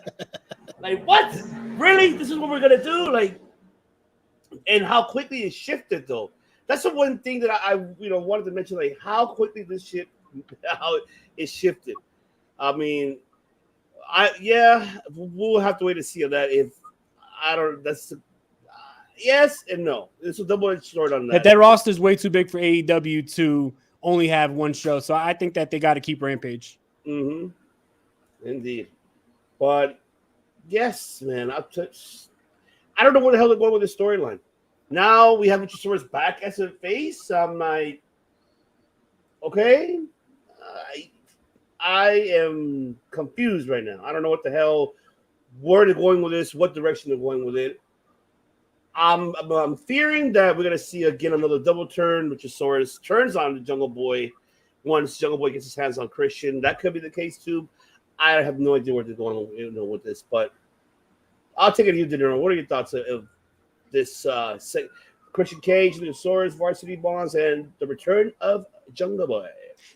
Like, what? Really? This is what we're going to do? Like, and how quickly it shifted, though. That's the one thing that I wanted to mention, like how quickly this shit, how it shifted. I mean, we'll have to wait to see on that. If I don't, that's yes and no. It's a double-edged sword on that. That roster is way too big for AEW to only have one show, so I think that they got to keep Rampage. Mm-hmm. Indeed, but yes, man, I don't know where the hell they're going with this storyline. Now we have Luchasaurus back as a face. I'm like, Okay, I am confused right now. I don't know what the hell, where they're going with this, what direction they're going with it. I'm fearing that we're gonna see again another double turn. Luchasaurus turns on the Jungle Boy once Jungle Boy gets his hands on Christian. That could be the case too. I have no idea where they're going with this, but I'll take it to you, De Niro. What are your thoughts of this Christian Cage, Luchasaurus, Varsity Bonds, and the return of Jungle Boy?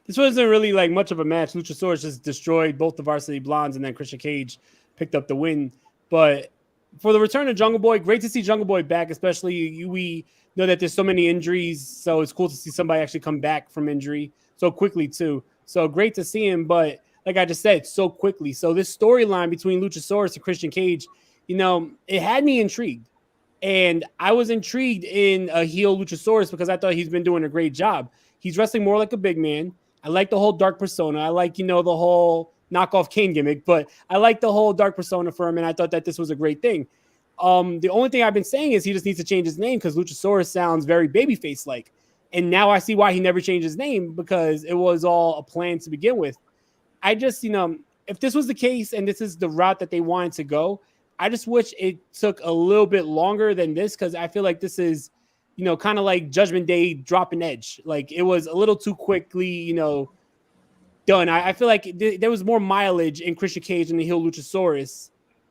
This wasn't really like much of a match. Luchasaurus just destroyed both the Varsity Blondes, and then Christian Cage picked up the win. But for the return of Jungle Boy, great to see Jungle Boy back, especially we know that there's so many injuries, so it's cool to see somebody actually come back from injury so quickly too. So great to see him, but like I just said, so quickly. So this storyline between Luchasaurus and Christian Cage, it had me intrigued. And I was intrigued in a heel Luchasaurus because I thought he's been doing a great job. He's wrestling more like a big man. I like the whole dark persona. I like, the whole knockoff Kane gimmick, but I like the whole dark persona for him, and I thought that this was a great thing. The only thing I've been saying is he just needs to change his name because Luchasaurus sounds very babyface-like. And now I see why he never changed his name, because it was all a plan to begin with. I just, if this was the case and this is the route that they wanted to go, I just wish it took a little bit longer than this, because I feel like this is, kind of like Judgment Day dropping Edge. Like it was a little too quickly, done. I feel like there was more mileage in Christian Cage and the heel Luchasaurus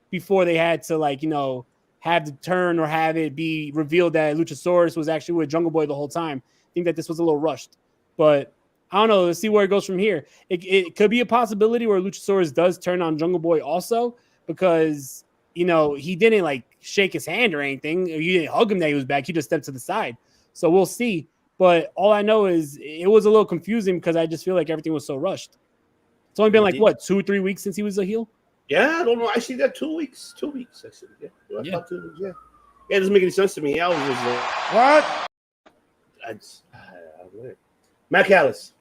before they had to have the turn or have it be revealed that Luchasaurus was actually with Jungle Boy the whole time. I think that this was a little rushed, but I don't know. Let's see where it goes from here. It could be a possibility where Luchasaurus does turn on Jungle Boy also, because he didn't shake his hand or anything. You didn't hug him that he was back. He just stepped to the side. So we'll see. But all I know is it was a little confusing because I just feel like everything was so rushed. It's only been 2 or 3 weeks since he was a heel. Yeah, I don't know. I see that 2 weeks. 2 weeks, actually. Yeah. 2 weeks, yeah. Yeah, it doesn't make any sense to me. I was just what? Matt Callis.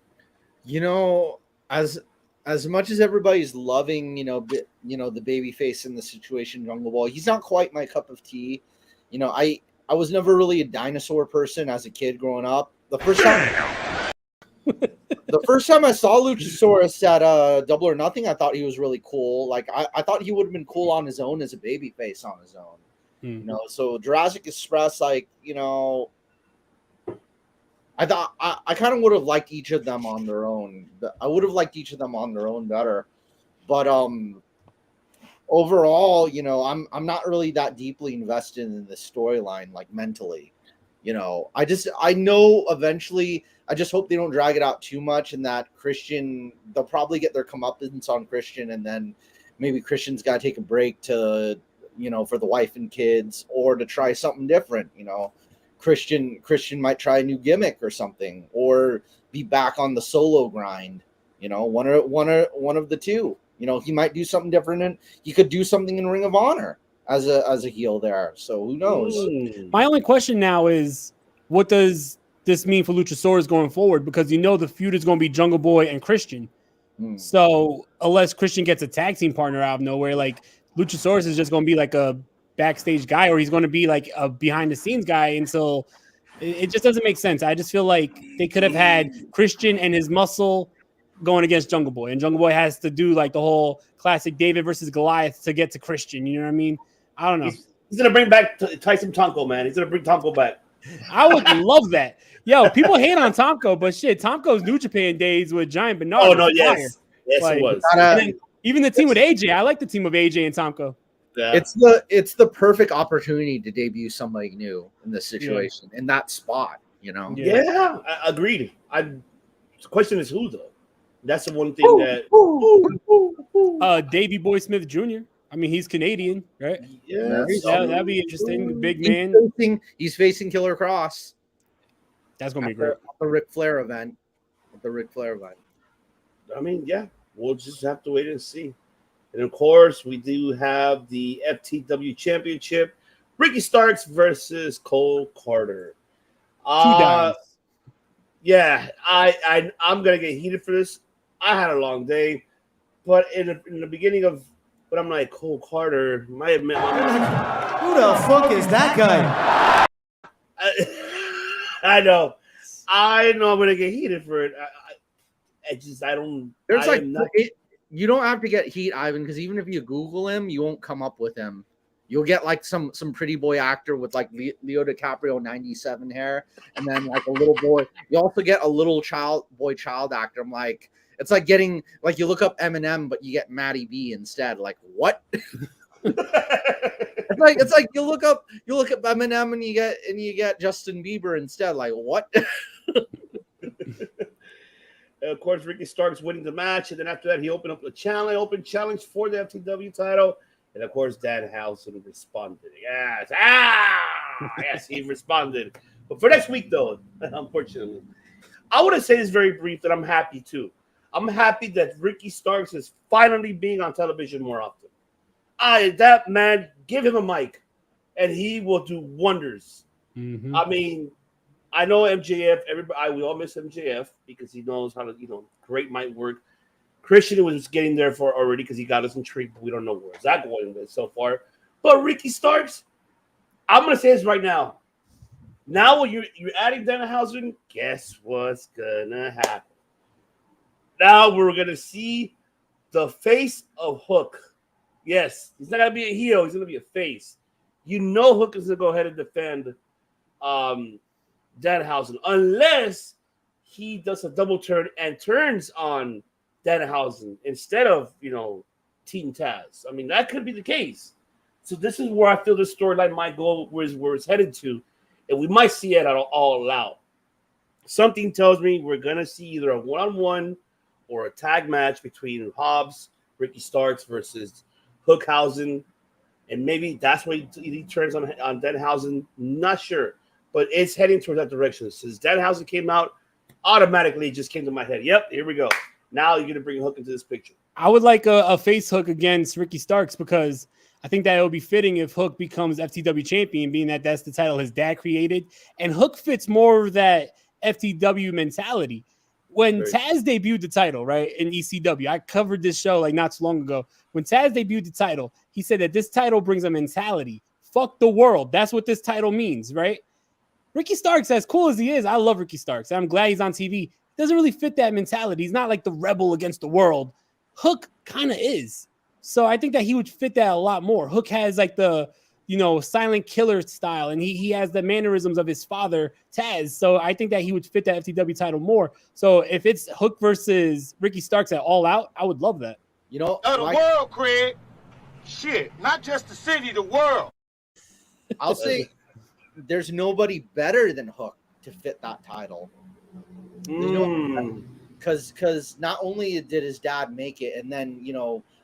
As much as everybody's loving, the baby face in the situation, Jungle Boy, he's not quite my cup of tea. I was never really a dinosaur person as a kid growing up. The first time I saw Luchasaurus at Double or Nothing, I thought he was really cool. I thought he would have been cool on his own as a baby face on his own. So Jurassic Express, I thought I kind of would have liked each of them on their own. I would have liked each of them on their own better. But overall, I'm not really that deeply invested in the storyline, mentally. I know eventually, I just hope they don't drag it out too much, and that Christian, they'll probably get their comeuppance on Christian, and then maybe Christian's got to take a break to, for the wife and kids, or to try something different, Christian might try a new gimmick or something, or be back on the solo grind. One of the two. He might do something different, and he could do something in Ring of Honor as a heel there. So who knows? My only question now is, what does this mean for Luchasaurus going forward? Because the feud is going to be Jungle Boy and Christian. So unless Christian gets a tag team partner out of nowhere, Luchasaurus is just going to be a backstage guy, or he's going to be a behind the scenes guy until it just doesn't make sense. I just feel like they could have had Christian and his muscle going against Jungle Boy, and Jungle Boy has to do the whole classic David versus Goliath to get to Christian. You know what I mean? I don't know. He's going to bring back Tyson Tonko, man. He's going to bring Tonko back. I would love that. Yo, people hate on Tonko, but shit, Tonko's New Japan days with Giant Bernard. Oh, no, yes. Yes, it was. Even the team with AJ. I like the team of AJ and Tonko. Yeah. It's the perfect opportunity to debut somebody new in this situation, in that spot, Yeah, agreed. The question is who, though? That's the one thing that Davey Boy Smith Jr. I mean, he's Canadian, right? Yeah, that'd be interesting. Big man. He's facing Killer Cross. That's gonna be great. The Ric Flair event. I mean, yeah, we'll just have to wait and see. And of course, we do have the FTW Championship: Ricky Starks versus Cole Carter. Yeah, I'm gonna get heated for this. I had a long day, but in the beginning of, but I'm like, Cole Carter might have met who the fuck is that guy? I know I'm gonna get heated for it. You don't have to get heat, Ivan, because even if you Google him, you won't come up with him. You'll get like some pretty boy actor with like Leo DiCaprio 97 hair, and then like a little boy. You also get a little child actor. I'm like, it's like getting like you look up Eminem, but you get Matty B instead. Like what? it's like you look up Eminem and you get Justin Bieber instead. Like what? Of course, Ricky Starks winning the match, and then after that, he opened up the open challenge for the FTW title. And of course, Danhausen responded. Yes. Yes, he responded. But for next week, though, unfortunately, I want to say this very brief that I'm happy too. I'm happy that Ricky Starks is finally being on television more often. That man, give him a mic, and he will do wonders. Mm-hmm. I mean, I know MJF. We all miss MJF because he knows how to, great mic work. Christian was getting there for already because he got us in treat, but we don't know where it's that going with so far. But Ricky Starks, I'm gonna say this right now. Now when you're adding Danhausen, guess what's gonna happen? Now we're gonna see the face of Hook. Yes, he's not gonna be a heel, he's gonna be a face. You know Hook is gonna go ahead and defend Danhausen unless he does a double turn and turns on Danhausen instead of, Team Taz. I mean, that could be the case. So this is where I feel this storyline might go, where it's headed to, and we might see it all out. Something tells me we're going to see either a one-on-one or a tag match between Hobbs, Ricky Starks versus Hookhausen, and maybe that's where he turns on Danhausen. Not sure, but it's heading towards that direction. Since Danhausen came out, automatically it just came to my head. Yep, here we go. Now you're going to bring Hook into this picture. I would like a face Hook against Ricky Starks because I think that it would be fitting if Hook becomes FTW champion, being that that's the title his dad created. And Hook fits more of that FTW mentality. When Taz debuted the title, right, in ECW, I covered this show like not too long ago. When Taz debuted the title, he said that this title brings a mentality. Fuck the world. That's what this title means, right? Ricky Starks, as cool as he is, I love Ricky Starks. I'm glad he's on TV. Doesn't really fit that mentality. He's not like the rebel against the world. Hook kind of is. So I think that he would fit that a lot more. Hook has like the, silent killer style, and he has the mannerisms of his father, Taz. So I think that he would fit that FTW title more. So if it's Hook versus Ricky Starks at All Out, I would love that. The world, Craig. Shit, not just the city, the world. I'll say there's nobody better than Hook to fit that title. Because not only did his dad make it, and then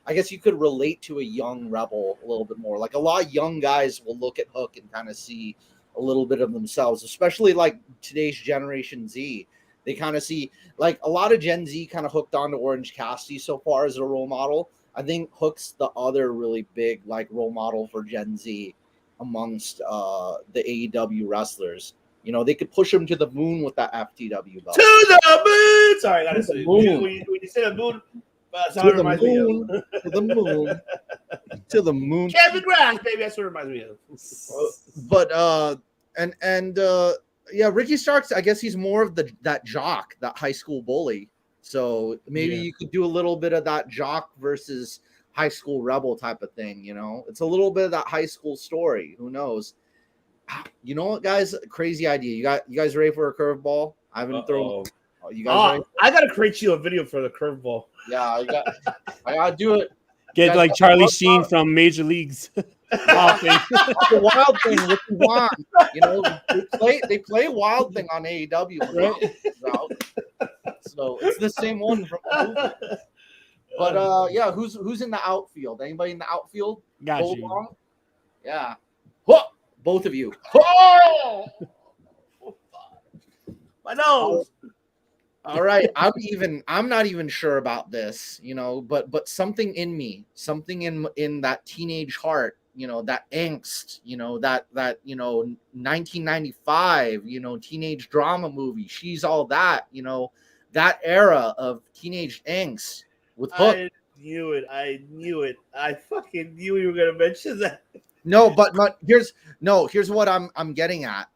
I guess you could relate to a young rebel a little bit more. Like a lot of young guys will look at Hook and kind of see a little bit of themselves, especially like today's Generation Z. They kind of see like a lot of Gen Z kind of hooked on to Orange Cassidy so far as a role model. I think Hook's the other really big like role model for Gen Z amongst the AEW wrestlers. They could push him to the moon with that FTW belt. To the moon! Sorry, I got to say moon. When you say the moon, to the moon. To the moon. Kevin Grass, baby. That's what it reminds me of. But, Ricky Starks, I guess he's more of that jock, that high school bully. So maybe you could do a little bit of that jock versus high school rebel type of thing, It's a little bit of that high school story. Who knows? You know what, guys? Crazy idea. You guys ready for a curveball? I haven't thrown. You guys ready? I gotta create you a video for the curveball. Yeah, I gotta do it. Get like Charlie Sheen from Major Leagues. Wild Thing. The Wild Thing with the wand. They play Wild Thing on AEW, right? So it's the same one from the movie. But who's in the outfield? Anybody in the outfield? Got you. Along? Yeah. Whoa! Both of you. Oh! My nose. All right. I'm not even sure about this, but something in me, something in that teenage heart, that angst, that 1995, teenage drama movie. She's All That, that era of teenage angst with Hook. I knew it. I fucking knew you were gonna mention that. No, but here's what I'm getting at.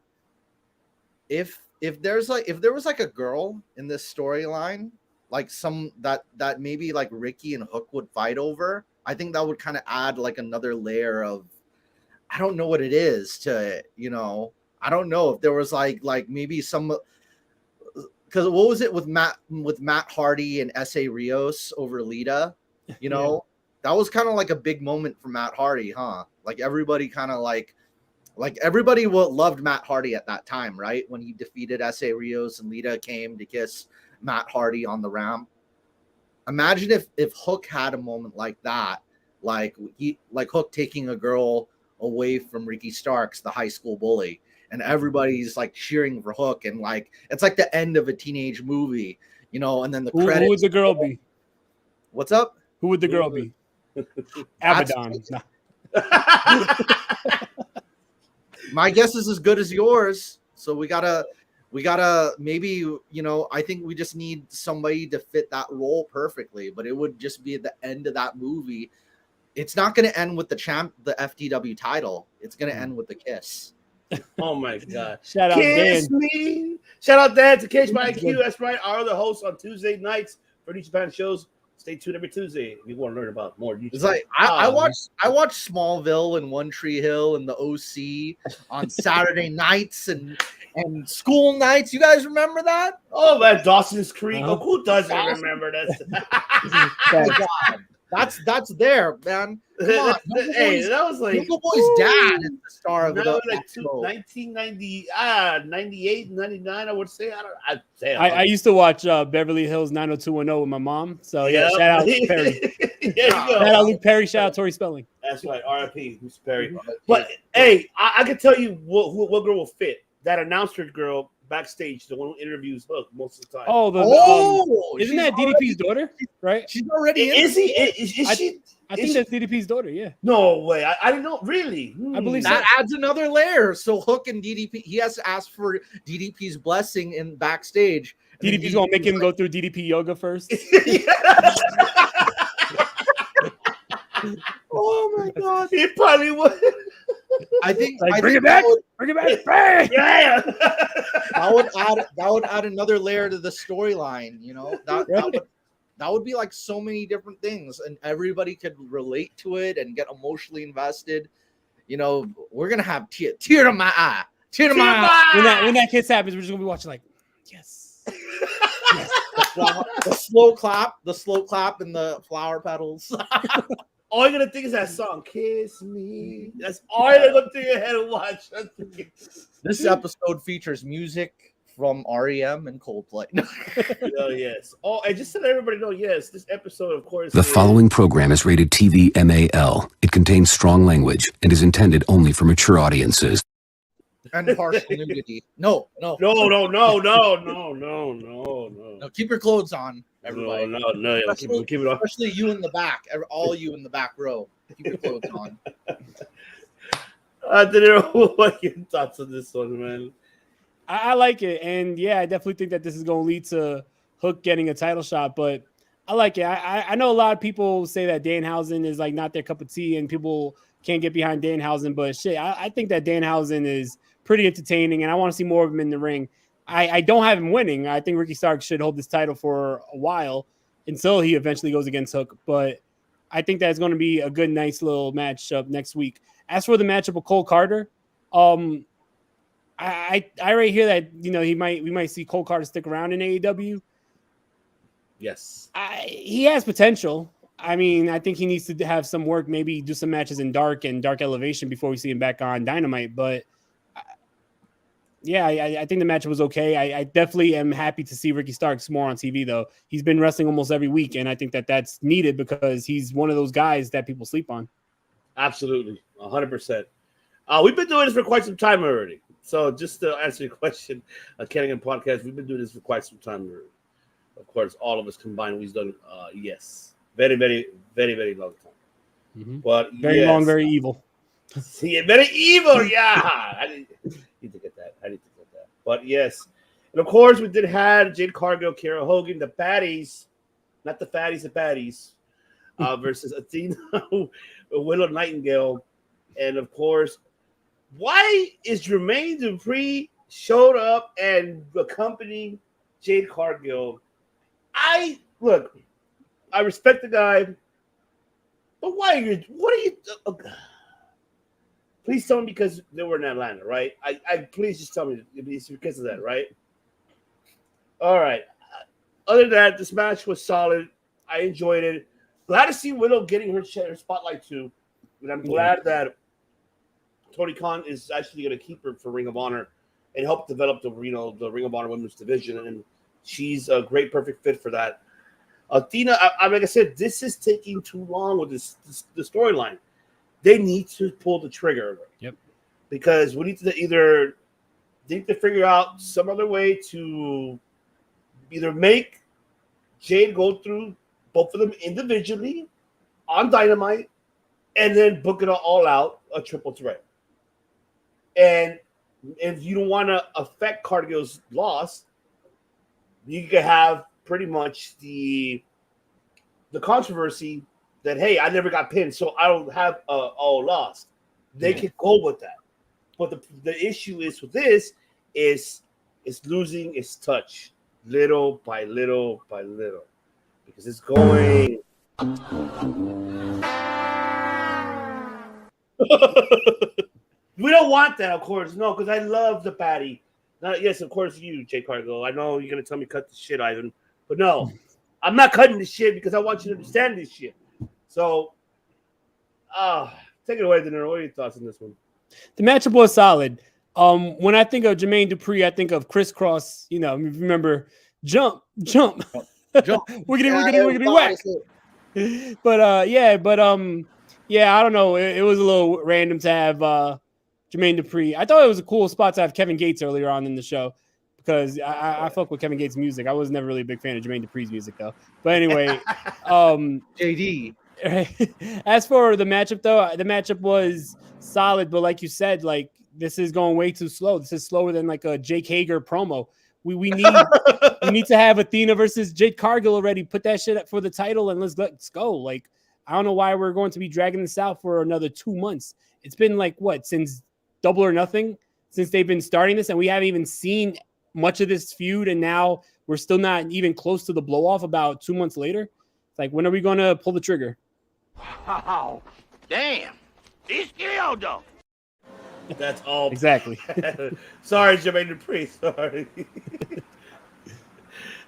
If there was like a girl in this storyline, like some that maybe like Ricky and Hook would fight over. I think that would kind of add like another layer of, I don't know what it is to it, you know. I don't know if there was like maybe some, because what was it with Matt Hardy and S.A. Rios over Lita, you know? That was kind of like a big moment for Matt Hardy, huh? Like everybody kind of like everybody loved Matt Hardy at that time, right? When he defeated S.A. Rios and Lita came to kiss Matt Hardy on the ramp. Imagine if Hook had a moment like that, like Hook taking a girl away from Ricky Starks, the high school bully, and everybody's like cheering for Hook, and like it's like the end of a teenage movie, you know. And then the credits. Who would the girl be? What's up? Who would the girl be? Abaddon. My guess is as good as yours. So we gotta maybe, you know, I think we just need somebody to fit that role perfectly. But it would just be at the end of that movie. It's not going to end with the FTW title. It's going to end with the kiss. Oh my God! Shout out Kiss Dan. me. Shout out Dan to Cage by IQ. That's right. Our other hosts on Tuesday nights for New Japan shows. Stay tuned every Tuesday if you want to learn about more. It's like I watched Smallville and One Tree Hill and the OC on Saturday nights and school nights. You guys remember that? Oh man, Dawson's Creek. Oh, who doesn't remember that? Oh, God. That's there, man. Come on. Hey, that was like Jungle Boy's dad is the star of that it. was like 1990, 98, 99. I would say. I used to watch Beverly Hills 90210 with my mom. So yeah, shout out Luke Perry. Shout out Luke Perry. Shout out Tori Spelling. That's right, R.I.P. Mr. Perry. But hey, I can tell you what girl will fit. That announcer girl backstage, the one who interviews Hook most of the time. Oh, isn't that DDP's daughter? Right? She's already. Is she? I think that's DDP's daughter. Yeah. No way. I didn't know. Really? I believe that adds another layer. So Hook and DDP, he has to ask for DDP's blessing in backstage. DDP's gonna make him go through DDP yoga first. Oh my God! He probably would. I think bring it back. Bring it back. Bang! Yeah. That would add another layer to the storyline. You know, that would be like so many different things, and everybody could relate to it and get emotionally invested. You know, we're gonna have tear to my eye, tear to my eye. When that kiss happens, we're just gonna be watching like, yes. Yes. The slow clap, and the flower petals. All you're gonna think is that song, "Kiss Me." That's all you're gonna think ahead and watch. This episode features music from REM and Coldplay. Oh yes. Oh, and just to let everybody know, yes, this episode, of course. The following program is rated TV MAL. It contains strong language and is intended only for mature audiences. And partial nudity. No. No. Keep your clothes on, everybody. No. Keep it on. Especially you in the back. All you in the back row. Keep your clothes on. I don't know what your thoughts on this one, man. I like it, and yeah, I definitely think that this is going to lead to Hook getting a title shot. But I like it. I know a lot of people say that Danhausen is like not their cup of tea, and people can't get behind Danhausen. But shit, I think that Danhausen is pretty entertaining, and I want to see more of him in the ring. I don't have him winning. I think Ricky Starks should hold this title for a while until he eventually goes against Hook. But I think that's going to be a good, nice little matchup next week. As for the matchup with Cole Carter, I already hear that we might see Cole Carter stick around in AEW. Yes, he has potential. I mean, I think he needs to have some work, maybe do some matches in Dark and Dark Elevation before we see him back on Dynamite. But yeah, I think the matchup was okay. I definitely am happy to see Ricky Starks more on TV, though. He's been wrestling almost every week, and I think that that's needed because he's one of those guys that people sleep on. Absolutely, 100%. We've been doing this for quite some time already. So just to answer your question, Kenningham Podcast, we've been doing this for quite some time already. Of course, all of us combined, we've done, yes, very, very, very, very long time. Mm-hmm. But very long, very evil. See, very evil, yeah. I need to get that. But yes, and of course, we did have Jade Cargill, Kara Hogan, the baddies, not the fatties, the baddies, versus Athena, Willow Nightingale, and of course, why is Jermaine Dupri showed up and accompanied Jade Cargill? I look, I respect the guy, but what are you? Please tell me because they were in Atlanta, right? I please just tell me it's because of that, right? All right. Other than that, this match was solid. I enjoyed it. Glad to see Willow getting her spotlight too, and I'm glad that Tony Khan is actually going to keep her for Ring of Honor and help develop the Ring of Honor Women's Division, and she's a great, perfect fit for that. Athena, like I said, this is taking too long with the storyline. They need to pull the trigger. Yep. Because we need to figure out some other way to either make Jade go through both of them individually on Dynamite and then book it all out, a triple threat. And if you don't want to affect Cargill's loss, you can have pretty much the controversy that, hey, I never got pinned, so I don't have all lost. They can go with that. But the issue is with this is it's losing its touch little by little by little. Because it's going. We don't want that, of course. No, because I love the baddie. Yes, of course, you, Jay Cargill. I know you're going to tell me cut the shit, Ivan. But no, I'm not cutting the shit because I want you to understand this shit. So, take it away, Dinero. What are your thoughts on this one? The matchup was solid. When I think of Jermaine Dupri, I think of crisscross. You know, remember jump, wiggity, whack. But I don't know. It was a little random to have Jermaine Dupri. I thought it was a cool spot to have Kevin Gates earlier on in the show because I fuck with Kevin Gates' music. I was never really a big fan of Jermaine Dupri's music though. But anyway, JD. As for the matchup though, the matchup was solid, but like you said, like this is going way too slow. This is slower than like a Jake Hager promo. We need to have Athena versus Jade Cargill already. Put that shit up for the title and let's go. Like, I don't know why we're going to be dragging this out for another 2 months. It's been like what, since Double or Nothing, since they've been starting this, and we haven't even seen much of this feud, and now we're still not even close to the blow off about 2 months later. It's like, when are we going to pull the trigger? Wow. Damn. He's skilled though. That's all. Exactly. Sorry, Jermaine Dupri. Sorry.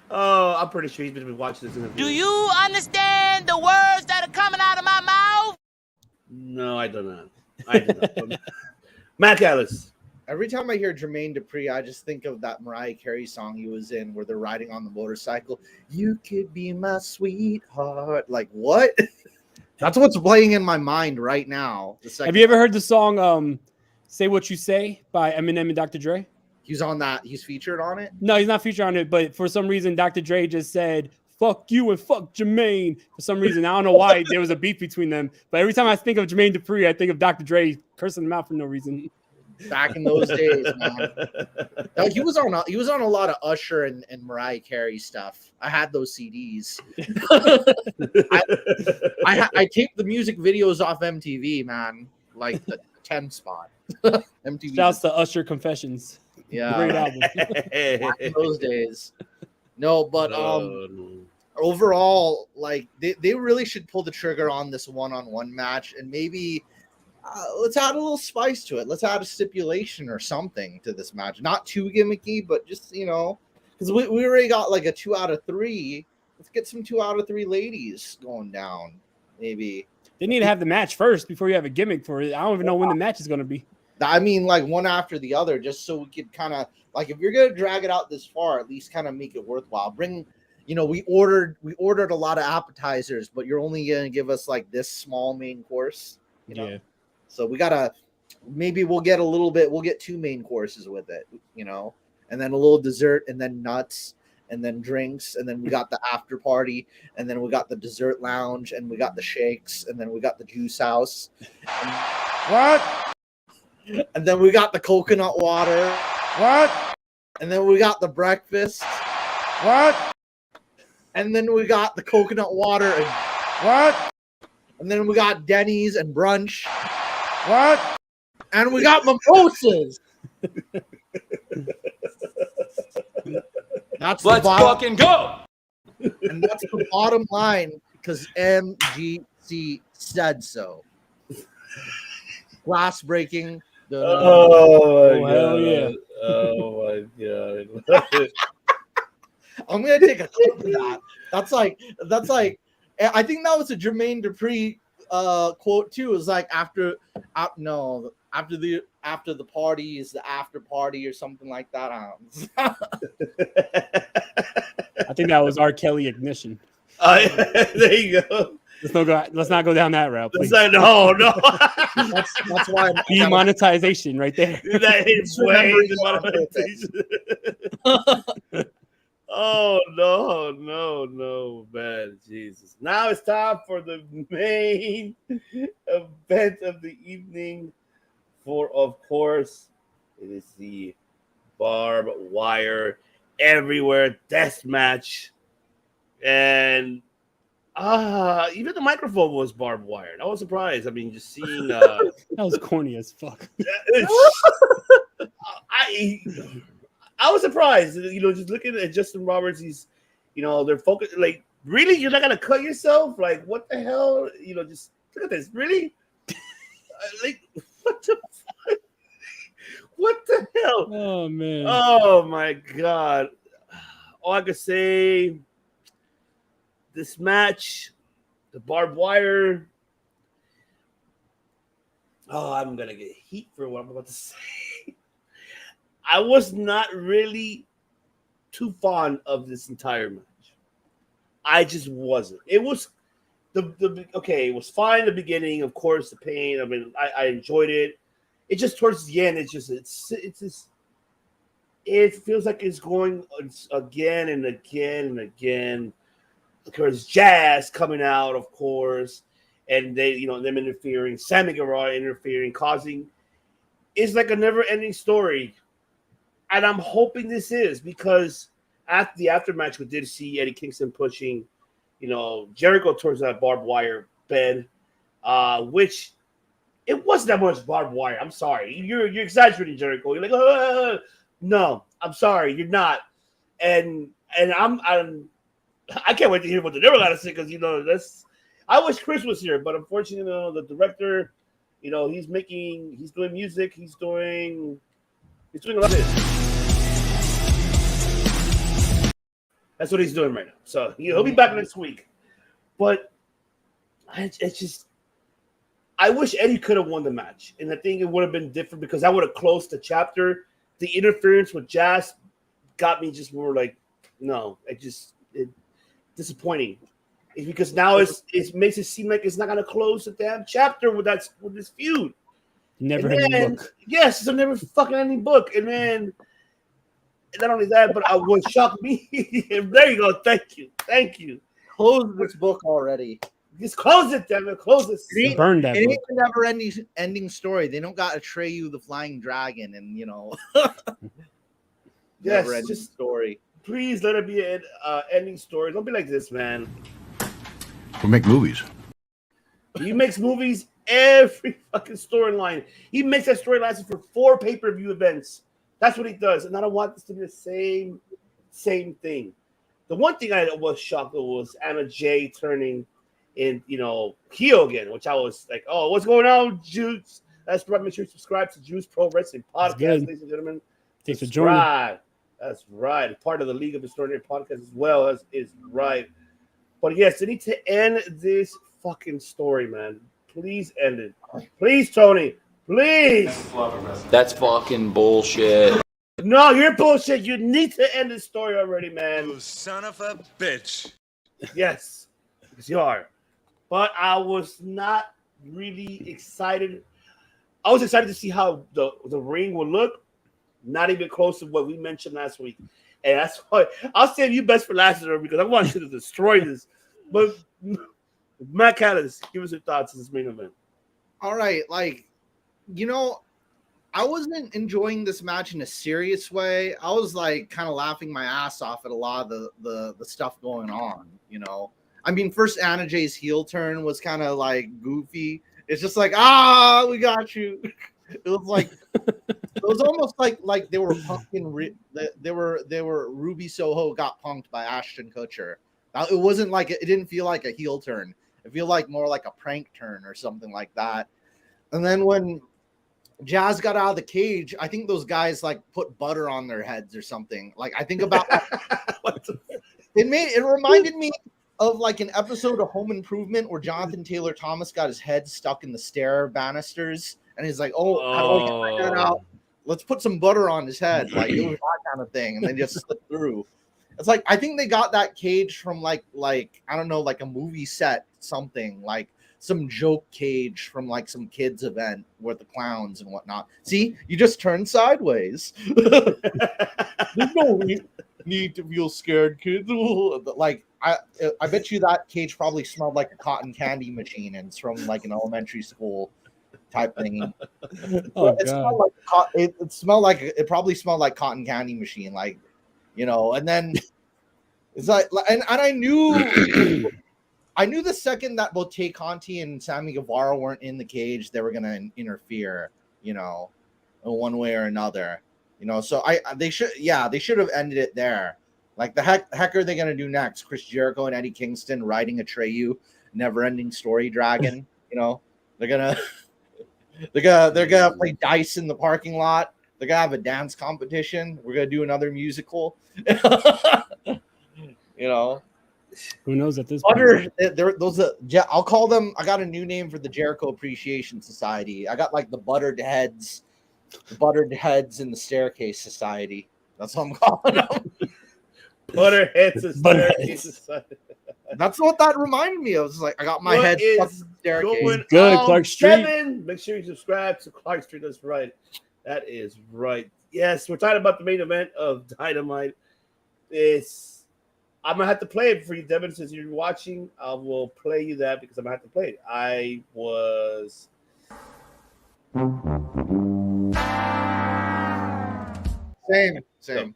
Oh, I'm pretty sure he's been watching this interview. Do you understand the words that are coming out of my mouth? No, I do not. Matt Ellis. Every time I hear Jermaine Dupri, I just think of that Mariah Carey song he was in where they're riding on the motorcycle. You could be my sweetheart. Like, what? That's what's playing in my mind right now. Have you ever heard the song Say What You Say by Eminem and Dr. Dre? He's on that. He's featured on it? No, he's not featured on it, but for some reason, Dr. Dre just said, fuck you and fuck Jermaine. For some reason, I don't know why there was a beef between them, but every time I think of Jermaine Dupri, I think of Dr. Dre cursing him out for no reason. Back in those days, man. No, he was on a lot of Usher and Mariah Carey stuff. I had those CDs. I taped the music videos off MTV, man. Like the 10 spot. MTV. Shouts to Usher Confessions. Yeah. Great album. Back in those days. No, but overall, like they really should pull the trigger on this one-on-one match, and maybe let's add a little spice to it. Let's add a stipulation or something to this match. Not too gimmicky, but just, because we already got like a 2 out of 3. Let's get some 2 out of 3 ladies going down. Maybe they need to have the match first before you have a gimmick for it. I don't even know when the match is going to be. I mean, like one after the other, just so we could kind of like, if you're gonna drag it out this far, at least kind of make it worthwhile. Bring, we ordered a lot of appetizers, but you're only gonna give us like this small main course. Yeah. So maybe we'll get 2 main courses with it, and then a little dessert, and then nuts, and then drinks, and then we got the after party, and then we got the dessert lounge, and we got the shakes, and then we got the juice house. What? And then we got the coconut water. What? And then we got the breakfast. What? And then we got the coconut water. What? And then we got Denny's and brunch. What? And we got mimosas. Let's fucking go. And that's the bottom line because MGC said so. Glass breaking. Oh my hell god! yeah. Oh my god! I'm gonna take a clip of that. That's like I think that was a Jermaine Dupri quote too. It was like after the party is the after party or something like that. I think that was R. Kelly Ignition. There you go. Let's not go down that route, please. No. That's why Demonetization right there. That is way demonetization. Oh no, man, Jesus! Now it's time for the main event of the evening. For of course, it is the barbed wire everywhere death match, and even the microphone was barbed wire. I was surprised. I mean, just seeing that was corny as fuck. I was surprised, just looking at Justin Roberts. He's, they're focused. Like, really, you're not gonna cut yourself? Like, what the hell? Just look at this. Really? Like, what the fuck? What the hell? Oh man. Oh my god. All I could say, this match, the barbed wire. Oh, I'm gonna get heat for what I'm about to say. I was not really too fond of this entire match. I just wasn't. It was it was fine in the beginning, of course, the pain. I mean, I enjoyed it. It just towards the end, it feels like it's going again and again and again. Because Jazz coming out, of course, and they, them interfering, Sammy Guevara interfering, causing. It's like a never-ending story. And I'm hoping this is, because after the aftermatch, we did see Eddie Kingston pushing, Jericho towards that barbed wire bed, which it wasn't that much barbed wire. I'm sorry. You're exaggerating, Jericho. You're like, no, I'm sorry, you're not. And I can't wait to hear what the different got to say, because I wish Chris was here, but unfortunately, the director, he's doing music, he's doing a lot of it. That's what he's doing right now. So he'll be back next week. But I wish Eddie could have won the match. And I think it would have been different because I would have closed the chapter. The interference with Jazz got me just more like, no, disappointing. It's because now it makes it seem like it's not going to close the damn chapter with this feud. Never ending book. Yes, it's a never fucking ending book. And then not only that, but what shocked me. There you go. Thank you. Close this book already. Just close it, damn it. Close it. Burn that book. It ain't a never ending story. They don't got Atreyu the Flying Dragon and yes, just story. Please let it be an ending story. Don't be like this, man. We make movies. He makes movies every fucking storyline. He makes that storyline for 4 pay-per-view events. That's what he does, and I don't want this to be the same thing. The one thing I was shocked at was Anna Jay turning in, heel again, which I was like, oh, what's going on, Juice? That's right. Make sure you subscribe to Juice Pro Wrestling Podcast, ladies and gentlemen. Thanks for joining. That's right. Part of the League of Extraordinary Podcast as well is right. But yes, they need to end this fucking story, man. Please end it. Please, Tony. Please. That's fucking bullshit. No, you're bullshit. You need to end this story already, man. You son of a bitch. Yes, because you are. But I was not really excited. I was excited to see how the ring would look. Not even close to what we mentioned last week. And that's why I'll save you best for last, because I want you to destroy this. But Matt Callis, give us your thoughts on this main event. All right, I wasn't enjoying this match in a serious way. I was kind of laughing my ass off at a lot of the stuff going on. I mean, first Anna Jay's heel turn was kind of goofy. It's just we got you. It was almost like they were punking. They were Ruby Soho got punked by Ashton Kutcher. It wasn't like it didn't feel like a heel turn. It felt like more like a prank turn or something like that. And then when Jazz got out of the cage, I think those guys like put butter on their heads or something. Like I think about it reminded me of like an episode of Home Improvement where Jonathan Taylor Thomas got his head stuck in the stair banisters, and he's like, "Oh, how do I get my head out? Let's put some butter on his head." Like it was that kind of thing, and they just slipped through. It's like I think they got that cage from like I don't know, like a movie set, something like some joke cage from like some kids event with the clowns and whatnot. See, you just turned sideways. There's no need to feel scared, kids. Like I bet you that cage probably smelled like a cotton candy machine, and it's from like an elementary school type thing. It smelled like it probably smelled like cotton candy machine, like, you know. And then it's like, and I knew the second that both Tay Conti and Sammy Guevara weren't in the cage, they were gonna interfere, you know, in one way or another, you know. So they should have ended it there. Like the heck are they gonna do next? Chris Jericho and Eddie Kingston riding Atreyu, never-ending story dragon. You know, they're gonna play dice in the parking lot. They're gonna have a dance competition. We're gonna do another musical. You know, who knows at this point? I'll call them. I got a new name for the Jericho Appreciation Society. I got like the buttered heads in the Staircase Society. That's what I'm calling them. Butterheads Society. That's what that reminded me of. It was like I got my head stuck in the staircase. Good, Clark Street. Kevin, make sure you subscribe to Clark Street. That's right. That is right. Yes, we're talking about the main event of Dynamite. I'm gonna have to play it for you, Devin. Since you're watching, I will play you that because I'm gonna have to play it. I was same.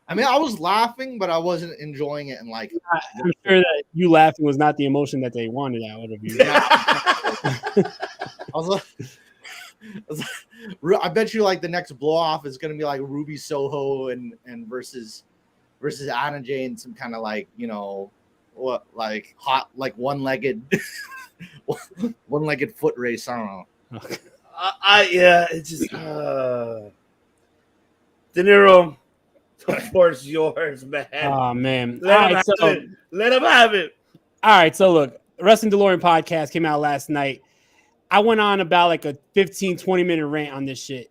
I mean, I was laughing, but I wasn't enjoying it. And like, I'm sure that you laughing was not the emotion that they wanted out of you. I bet you like the next blow off is gonna be like Ruby Soho and versus Anna Jane, some kind of like, you know, what, like hot, like one-legged foot race. I don't know. Yeah, it's just De Niro. Of course, yours, man. Oh man, let him have it. All right, so look, Wrestling Delorean Podcast came out last night. I went on about like a 15-20 minute rant on this shit.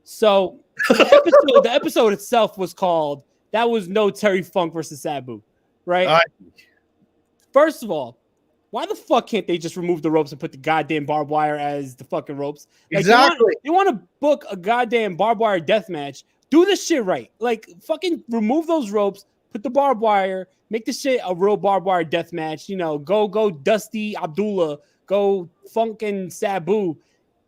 So the episode itself was called "That Was No Terry Funk versus Sabu," right? First of all, why the fuck can't they just remove the ropes and put the goddamn barbed wire as the fucking ropes? Like, exactly. You want to book a goddamn barbed wire death match? Do this shit right. Like, fucking remove those ropes, put the barbed wire, make this shit a real barbed wire death match. You know, go Dusty Abdullah, go Funk and Sabu.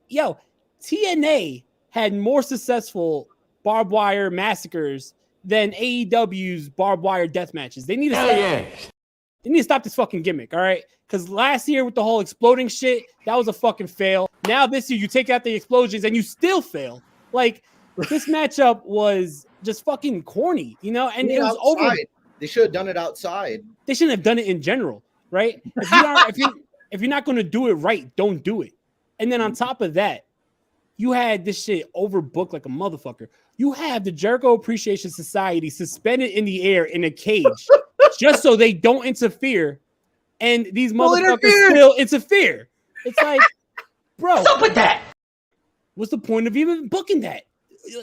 Yo, TNA had more successful barbed wire massacres than AEW's barbed wire death matches. They need to They need to stop this fucking gimmick, all right? Because last year with the whole exploding shit, that was a fucking fail. Now this year you take out the explosions and you still fail. Like, this matchup was just fucking corny, you know? And it was over. They should have done it outside. They shouldn't have done it in general, right? If you're not going to do it right, don't do it. And then on top of that, you had this shit overbooked like a motherfucker. You have the Jericho Appreciation Society suspended in the air in a cage just so they don't interfere. And these motherfuckers still interfere. It's like, bro, what's up with that? What's the point of even booking that?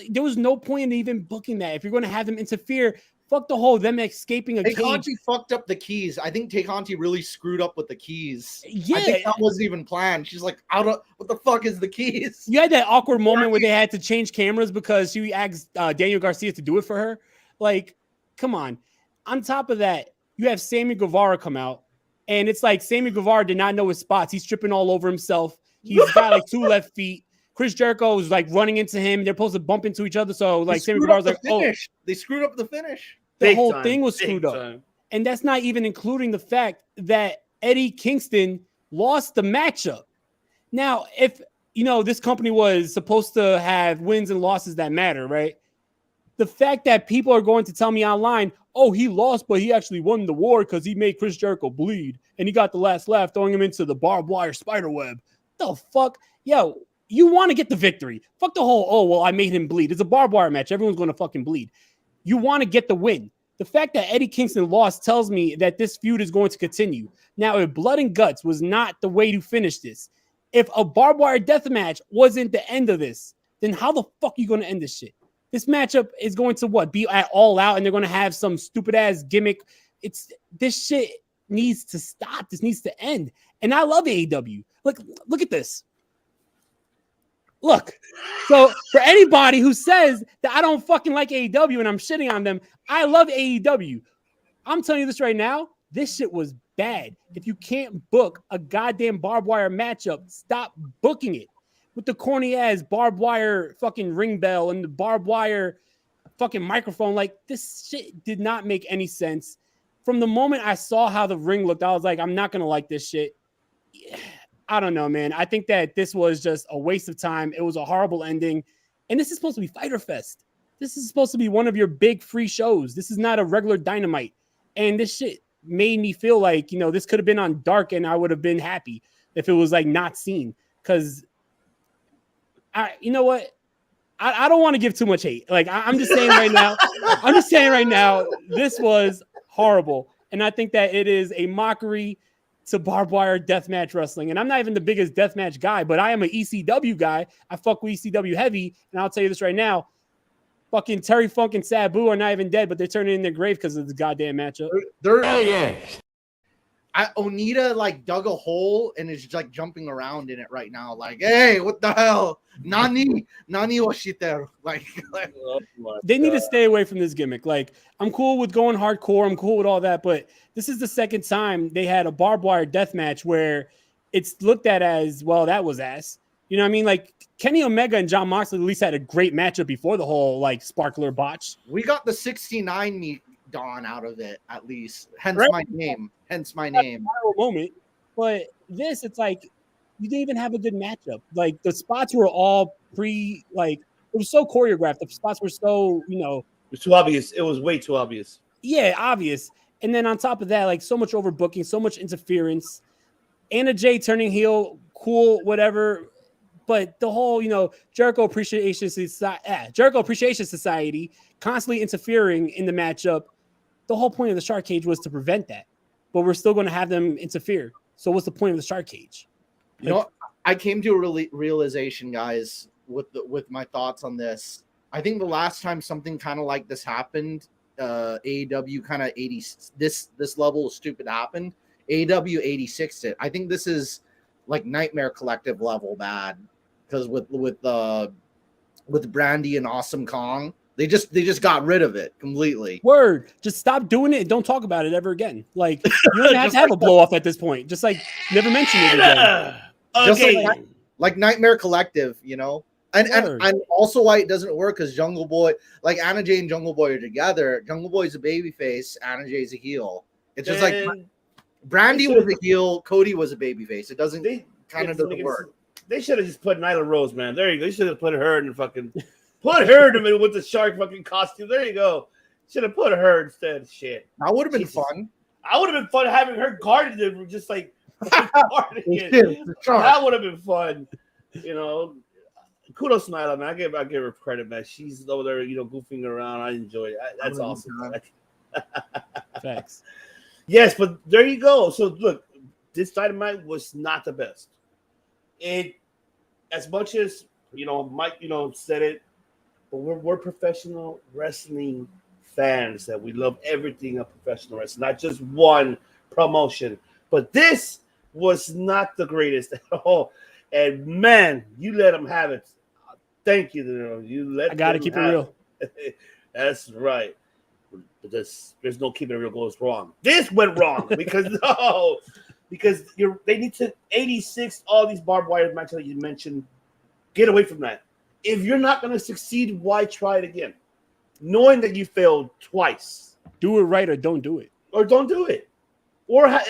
There was no point in even booking that. If you're going to have them interfere, fuck the whole them escaping a cage. Tay-Conti fucked up the keys. I think Tay-Conti really screwed up with the keys. Yeah. I think that wasn't even planned. She's like, what the fuck is the keys? You had that awkward moment where they had to change cameras because she asked Daniel Garcia to do it for her. Like, come on. On top of that, you have Sammy Guevara come out, and it's like Sammy Guevara did not know his spots. He's tripping all over himself. He's got like two left feet. Chris Jericho was like running into him. They're supposed to bump into each other. So like Sammy Guevara's like, finish. They screwed up the finish. The whole thing was screwed up. And that's not even including the fact that Eddie Kingston lost the matchup. Now, if, you know, this company was supposed to have wins and losses that matter, right? The fact that people are going to tell me online, oh, he lost, but he actually won the war because he made Chris Jericho bleed. And he got the last laugh, throwing him into the barbed wire spider web. The fuck? Yo, you want to get the victory. Fuck the whole, oh, well, I made him bleed. It's a barbed wire match. Everyone's going to fucking bleed. You want to get the win. The fact that Eddie Kingston lost tells me that this feud is going to continue. Now, if blood and guts was not the way to finish this, if a barbed wire death match wasn't the end of this, then how the fuck are you going to end this shit? This matchup is going to what? Be at All Out, and they're going to have some stupid ass gimmick. This shit needs to stop. This needs to end. And I love AEW. Look at this. Look. So for anybody who says that I don't fucking like AEW and I'm shitting on them, I love AEW. I'm telling you this right now. This shit was bad. If you can't book a goddamn barbed wire matchup, stop booking it. With the corny ass barbed wire fucking ring bell and the barbed wire fucking microphone. Like, this shit did not make any sense. From the moment I saw how the ring looked, I was like, I'm not going to like this shit. I don't know, man. I think that this was just a waste of time. It was a horrible ending. And this is supposed to be Fighterfest. This is supposed to be one of your big free shows. This is not a regular Dynamite. And this shit made me feel like, you know, this could have been on Dark and I would have been happy if it was like not seen. Because you know what? I don't want to give too much hate. Like, I'm just saying right now, this was horrible. And I think that it is a mockery to barbed wire deathmatch wrestling. And I'm not even the biggest deathmatch guy, but I am an ECW guy. I fuck with ECW heavy. And I'll tell you this right now, fucking Terry Funk and Sabu are not even dead, but they're turning in their grave because of the goddamn matchup. Onita like dug a hole and is like jumping around in it right now. Like, hey, what the hell? Nani washiteru. Like they need to stay away from this gimmick. Like, I'm cool with going hardcore. I'm cool with all that, but this is the second time they had a barbed wire death match where it's looked at as, well, that was ass. You know what I mean? Like, Kenny Omega and John Moxley at least had a great matchup before the whole like sparkler botch. We got the 69 meat dawn out of it, at least. Hence my name. Moment. But this, it's like you didn't even have a good matchup. Like, the spots were all it was so choreographed. The spots were so, you know, it was too obvious. It was way too obvious. Yeah, obvious. And then on top of that, like, so much overbooking, so much interference. Anna Jay turning heel, cool, whatever. But the whole, you know, Jericho Appreciation Society constantly interfering in the matchup. The whole point of the shark cage was to prevent that. But we're still going to have them interfere. So what's the point of the shark cage? You know, I came to a realization, guys, with my thoughts on this. I think the last time something kind of like this happened, AEW kind of this level of stupid happened. AEW 86'd it. I think this is like Nightmare Collective level bad, because with Brandy and Awesome Kong, they just got rid of it completely. Word, just stop doing it and don't talk about it ever again. Like, you don't have to have a blow off at this point. Just like never mention it again. Just like Nightmare Collective, you know. And also why it doesn't work is Jungle Boy, like Anna Jay and Jungle Boy are together. Jungle Boy's a babyface, Anna Jay's a heel. It's just like Brandy was a heel, Cody was a babyface. It doesn't work. They should have just put Nyla Rose, man. There you go. They should have put her in the fucking with the shark fucking costume. There you go. Should have put her instead. Shit. That would have been fun. I would have been fun having her guarded it, just like guarding it. That would have been fun. You know. Kudos to Nyla, man. I give her credit, man. She's over there, you know, goofing around. I enjoy it. That's awesome. Thanks. Yes, but there you go. So look, this Dynamite was not the best. It, as much as, you know, Mike, you know, said it, but we're professional wrestling fans that we love everything of professional wrestling, not just one promotion. But this was not the greatest at all. And man, you let them have it. Thank you. I got to keep it real. That's right. But there's no keeping it real goes wrong. This went wrong because they need to 86 all these barbed wire matches that you mentioned. Get away from that. If you're not going to succeed, why try it again? Knowing that you failed twice. Do it right or don't do it. Or don't do it. Or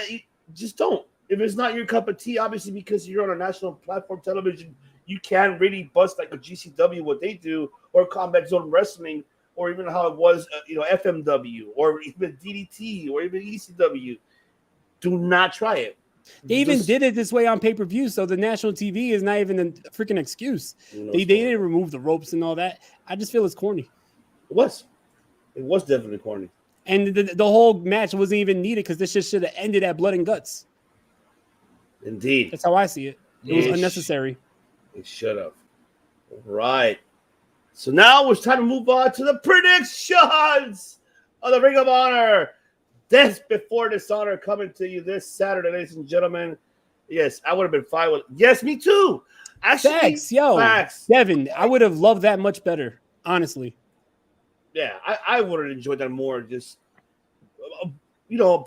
just don't. If it's not your cup of tea, obviously, because you're on a national platform television, you can't really bust like a GCW, what they do, or Combat Zone Wrestling, or even how it was, FMW, or even DDT, or even ECW. Do not try it. They even did it this way on pay-per-view, so the national TV is not even a freaking excuse. They didn't remove the ropes and all that. I just feel it's corny. It was definitely corny. And the whole match wasn't even needed because this just should have ended at blood and guts. Indeed. That's how I see it. It was unnecessary. It should have. All right. So now it's time to move on to the predictions of the Ring of Honor. Death Before Dishonor coming to you this Saturday, ladies and gentlemen. Yes, I would have been fine with it. Yes, me too. Actually, facts. Devin, I would have loved that much better, honestly. Yeah, I would have enjoyed that more. Just,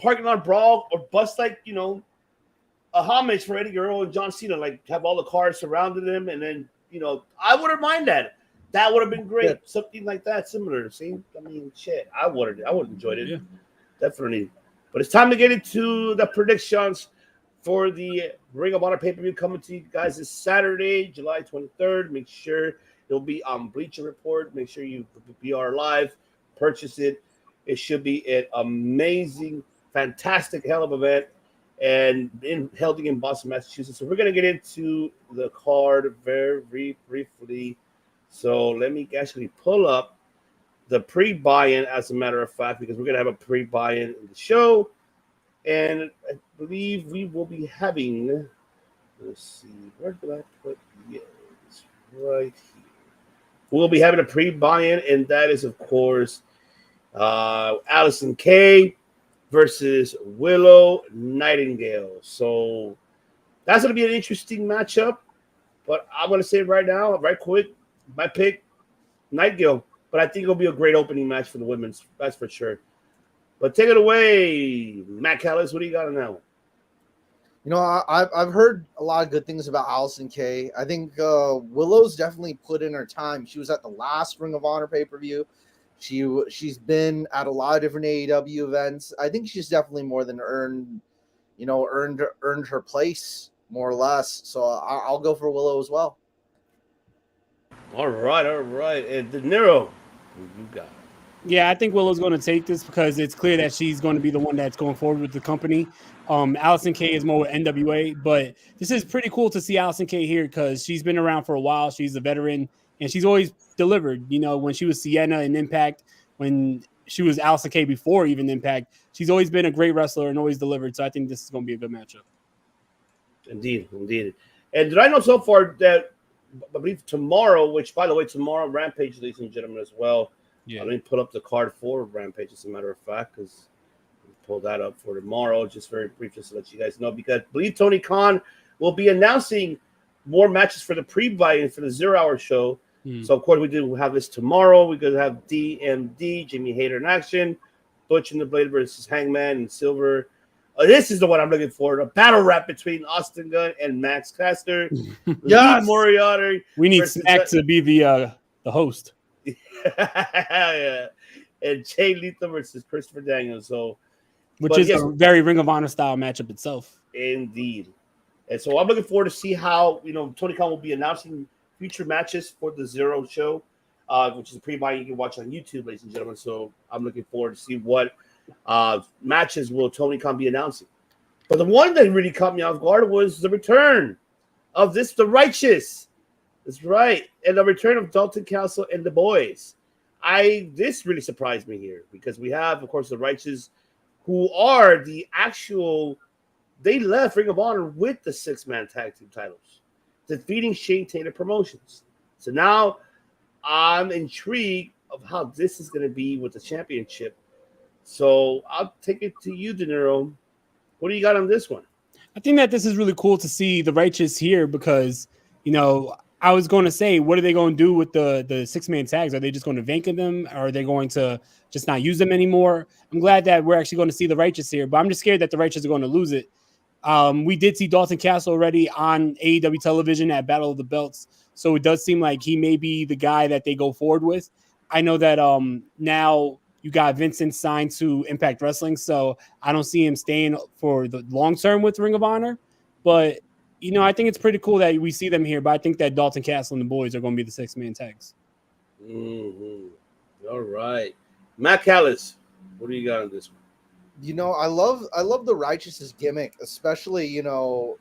parking lot brawl or bust a homage for Eddie Guerrero and John Cena, like have all the cars surrounded him, and then I wouldn't mind that. That would have been great. Yeah. Something like that, similar. See, I mean, shit, I would have enjoyed it. Yeah. Definitely. But it's time to get into the predictions for the Ring of Honor pay-per-view coming to you guys this Saturday, July 23rd. Make sure it'll be on Bleacher Report. Make sure you BR Live, purchase it. It should be an amazing, fantastic, hell of an event, and held in Boston, Massachusetts. So we're going to get into the card very briefly. So let me actually pull up the pre-buy-in, as a matter of fact, because we're going to have a pre-buy-in in the show. And I believe we will be having, let's see, where did I put? Yes, right here. We'll be having a pre-buy-in, and that is, of course, Allison Kay versus Willow Nightingale. So that's going to be an interesting matchup. But I'm going to say right now, right quick, my pick, Nightingale. But I think it'll be a great opening match for the women's. That's for sure. But take it away, Matt Callis. What do you got on that one? I've heard a lot of good things about Allison Kay. I think Willow's definitely put in her time. She was at the last Ring of Honor pay-per-view. She's been at a lot of different AEW events. I think she's definitely more than earned her place, more or less. So I'll go for Willow as well. All right. And De Niro, you got it. Yeah, I think Willow's going to take this because it's clear that she's going to be the one that's going forward with the company. Allison Kay is more with NWA, but this is pretty cool to see Allison Kay here because she's been around for a while. She's a veteran, and she's always delivered. When she was Sienna in Impact, when she was Allison Kay before even Impact, she's always been a great wrestler and always delivered. So I think this is going to be a good matchup. Indeed. And did I know so far that I believe tomorrow, which, by the way, tomorrow, Rampage, ladies and gentlemen, as well. Yeah. Let me put up the card for Rampage, as a matter of fact, because we pulled that up for tomorrow. Just very brief, just to let you guys know, because I believe Tony Khan will be announcing more matches for the pre-buy-in for the 0 Hour show. So, of course, we do have this tomorrow. We're going to have DMD, Jimmy Hayter in action, Butch and the Blade versus Hangman and Silver. This is the one I'm looking for, a battle rap between Austin Gunn and Max Caster. Yes! Moriarty. We need Smack to be the host. Yeah. And Jay Lethal versus Christopher Daniels. Which is a very Ring of Honor style matchup itself. Indeed. And so I'm looking forward to see how, Tony Khan will be announcing future matches for the 0 show, which is a pre-buy you can watch on YouTube, ladies and gentlemen. So I'm looking forward to see what matches will Tony Khan be announcing. But the one that really caught me off guard was the return of the Righteous. That's right. And the return of Dalton Castle and the boys. This really surprised me here because we have, of course, the Righteous, who are they left Ring of Honor with the 6-man tag team titles, defeating Shane Taylor Promotions. So now I'm intrigued of how this is going to be with the championship. So I'll take it to you, De Niro. What do you got on this one? I think that this is really cool to see the Righteous here because, I was going to say, what are they going to do with the 6-man tags? Are they just going to vacate them? Or are they going to just not use them anymore? I'm glad that we're actually going to see the Righteous here, but I'm just scared that the Righteous are going to lose it. We did see Dalton Castle already on AEW television at Battle of the Belts, so it does seem like he may be the guy that they go forward with. I know that now you got Vincent signed to Impact Wrestling, so I don't see him staying for the long term with Ring of Honor. But, I think it's pretty cool that we see them here, but I think that Dalton Castle and the boys are going to be the 6-man tags. Mm-hmm. All right. Matt Callis, what do you got on this one? You know, I love the Righteous's gimmick, especially, you know,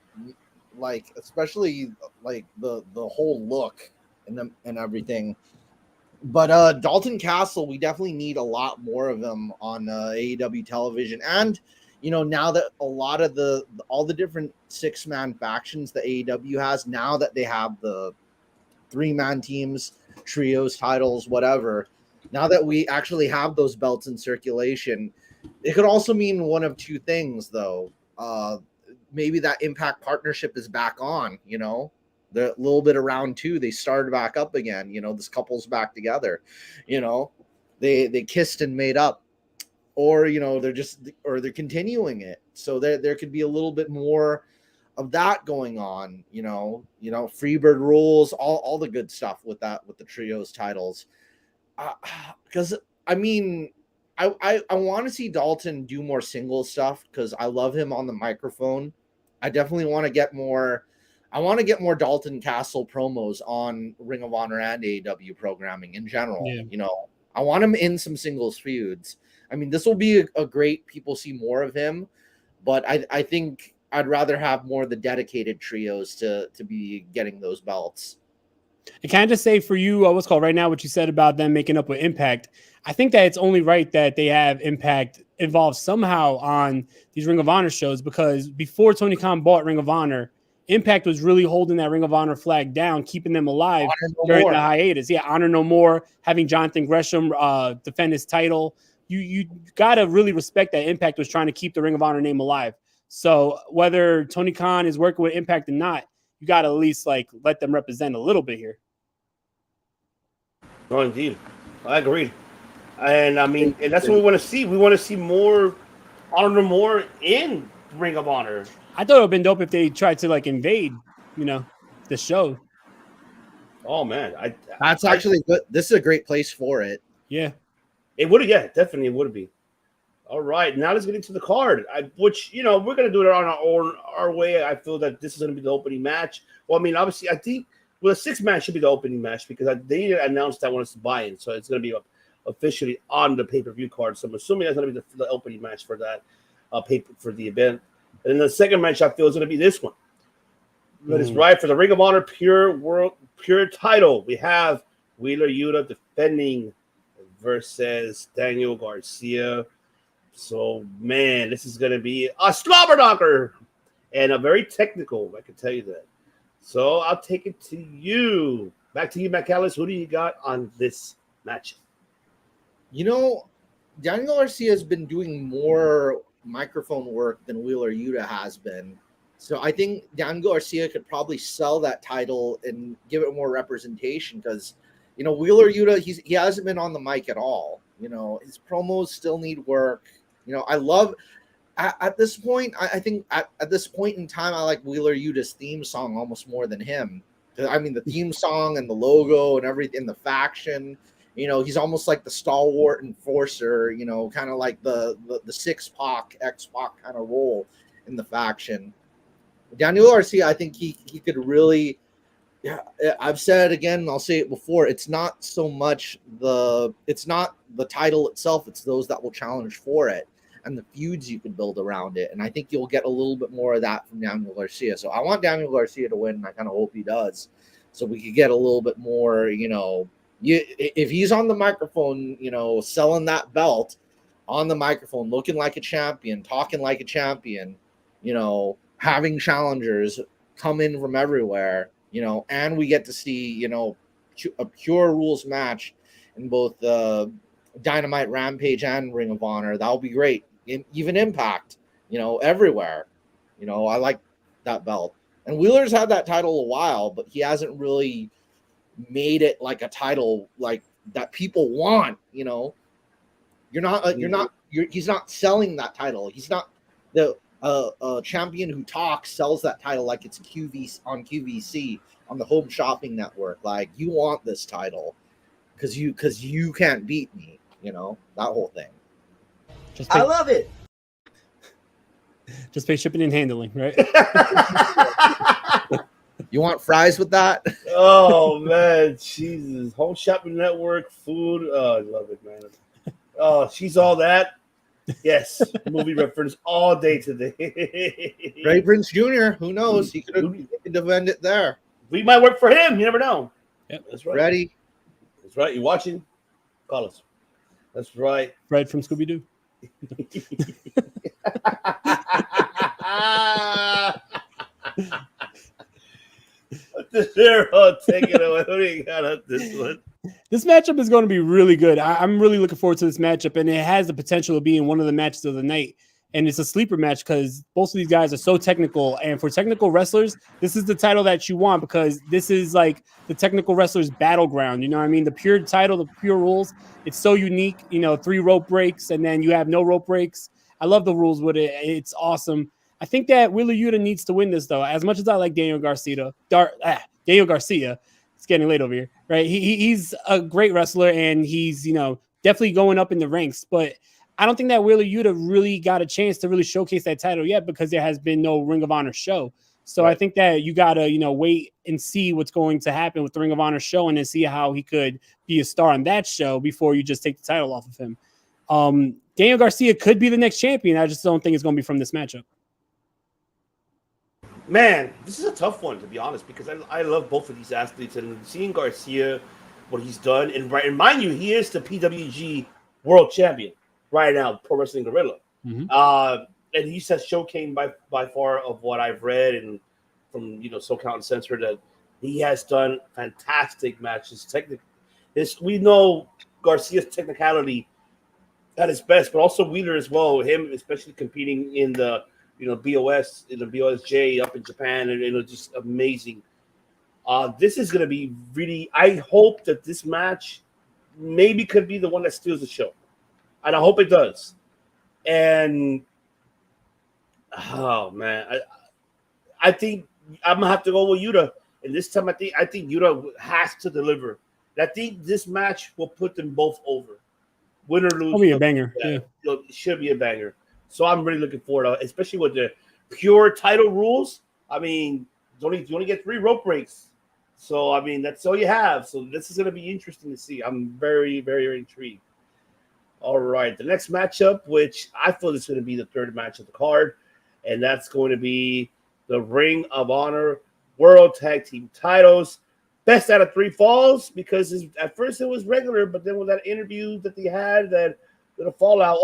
especially the whole look and everything. But Dalton Castle, we definitely need a lot more of him on AEW television. And, you know, now that a lot of all the different 6-man factions that AEW has, now that they have the 3-man teams, trios, titles, whatever, now that we actually have those belts in circulation, it could also mean one of two things, though. Maybe that Impact partnership is back on, you know, the little bit of round 2, they started back up again, you know, this couple's back together, you know, they kissed and made up, or, you know, they're continuing it. So there could be a little bit more of that going on, you know, Freebird rules, all the good stuff with that, with the trios titles. Because I mean, I want to see Dalton do more single stuff because I love him on the microphone. I definitely want to get more. I want to get more Dalton Castle promos on Ring of Honor and AEW programming in general. Yeah. You know, I want him in some singles feuds. I mean, this will be a great, people see more of him, but I think I'd rather have more of the dedicated trios to be getting those belts. And can I just say for you, what's called right now, what you said about them making up with Impact, I think that it's only right that they have Impact involved somehow on these Ring of Honor shows, because before Tony Khan bought Ring of Honor, Impact was really holding that Ring of Honor flag down, keeping them alive during the hiatus. Yeah, Honor No More, having Jonathan Gresham defend his title. You got to really respect that Impact was trying to keep the Ring of Honor name alive. So whether Tony Khan is working with Impact or not, you got to at least let them represent a little bit here. Oh, indeed. I agree. And I mean, and that's what we want to see. We want to see more Honor No More in Ring of Honor. I thought it would have been dope if they tried to invade, the show. Oh man, that's actually good. This is a great place for it. Yeah, it would have. Yeah, definitely it would be. All right, now let's get into the card. Which we're gonna do it on our way. I feel that this is gonna be the opening match. Well, I mean, obviously, I think a 6-man should be the opening match because they announced that when it's buy-in, so it's gonna be officially on the pay-per-view card. So I'm assuming that's gonna be the opening match for that paper for the event. And then the second match I feel is going to be this one. That is right for the Ring of Honor Pure title. We have Wheeler Yuta defending versus Daniel Garcia. So, man, this is going to be a slobber knocker and a very technical, I can tell you that. So, I'll take it to you. Back to you, Matt Callis. Who do you got on this match? Daniel Garcia has been doing more microphone work than Wheeler Yuta has been. So I think Daniel Garcia could probably sell that title and give it more representation because, Wheeler Yuta, he hasn't been on the mic at all. His promos still need work. I love at this point, I think at this point in time, I like Wheeler Yuta's theme song almost more than him. I mean, the theme song and the logo and everything, the faction, he's almost like the stalwart enforcer, kind of like the 6-Pac, X-Pac kind of role in the faction. Daniel Garcia, I think he could really, I've said it again, and I'll say it before, it's not so much it's not the title itself, it's those that will challenge for it and the feuds you can build around it. And I think you'll get a little bit more of that from Daniel Garcia. So I want Daniel Garcia to win, and I kind of hope he does. So we could get a little bit more, if he's on the microphone, selling that belt on the microphone, looking like a champion, talking like a champion, having challengers come in from everywhere, and we get to see, a pure rules match in both Dynamite, Rampage, and Ring of Honor. That'll be great. Even Impact, everywhere. I like that belt. And Wheeler's had that title a while, but he hasn't really made it like a title like that people want. He's not selling that title. He's not the champion who talks sells that title like it's QVC on the Home Shopping Network. Like, you want this title because you can't beat me. That whole thing. I love it. Just pay shipping and handling, right? You want fries with that? Oh man, Jesus! Home Shopping Network, food. Oh, I love it, man. Oh, she's all that. Yes, movie reference all day today. Ray Prince Jr. Who knows? He could defend it there. We might work for him. You never know. Yep, that's right. Ready? That's right. You watching? Call us. That's right. Fred from Scooby Doo. Take it away. Who do you got on this one? This matchup is going to be really good. I'm really looking forward to this matchup, and it has the potential of being one of the matches of the night. And it's a sleeper match because both of these guys are so technical. And for technical wrestlers, this is the title that you want because this is like the technical wrestlers' battleground. You know what I mean? The pure title, the pure rules. It's so unique. 3 rope breaks, and then you have no rope breaks. I love the rules with it. It's awesome. I think that Wheeler Yuta needs to win this, though. As much as I like Daniel Garcia, it's getting late over here, right? He's a great wrestler, and he's, definitely going up in the ranks. But I don't think that Wheeler Yuta really got a chance to really showcase that title yet because there has been no Ring of Honor show. So right. I think that you got to, wait and see what's going to happen with the Ring of Honor show and then see how he could be a star on that show before you just take the title off of him. Daniel Garcia could be the next champion. I just don't think it's going to be from this matchup. Man, this is a tough one, to be honest, because I love both of these athletes. And seeing Garcia, what he's done, and mind you, he is the PWG World Champion right now, Pro Wrestling Guerrilla. Mm-hmm. And he's a showcase by far of what I've read and from, SoCal Uncensored, that he has done fantastic matches. We know Garcia's technicality at his best, but also Wheeler as well. Him, especially competing in the BOS, in the BOSJ up in Japan, and just amazing. This is going to be really, I hope that this match maybe could be the one that steals the show. And I hope it does. And, oh, man, I think I'm going to have to go with Yuta. And this time, I think Yuta has to deliver. And I think this match will put them both over. Win or lose. It'll be a banger. Yeah. It should be a banger. So I'm really looking forward to it, especially with the pure title rules. I mean, you only get 3 rope breaks. So, I mean, that's all you have. So this is going to be interesting to see. I'm very, very intrigued. All right. The next matchup, which I feel is going to be the third match of the card, and that's going to be the Ring of Honor World Tag Team titles. Best out of 3 falls, because at first it was regular, but then with that interview that they had, that little fallout,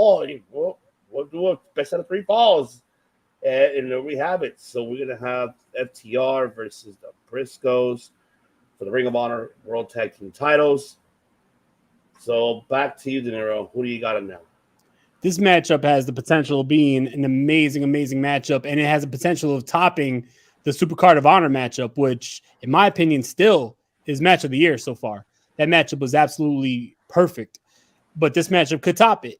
we'll do a best out of 3 falls. And there we have it. So we're going to have FTR versus the Briscoes for the Ring of Honor World Tag Team titles. So back to you, De Niro. Who do you got in now? This matchup has the potential of being an amazing, amazing matchup, and it has the potential of topping the Supercard of Honor matchup, which, in my opinion, still is match of the year so far. That matchup was absolutely perfect, but this matchup could top it.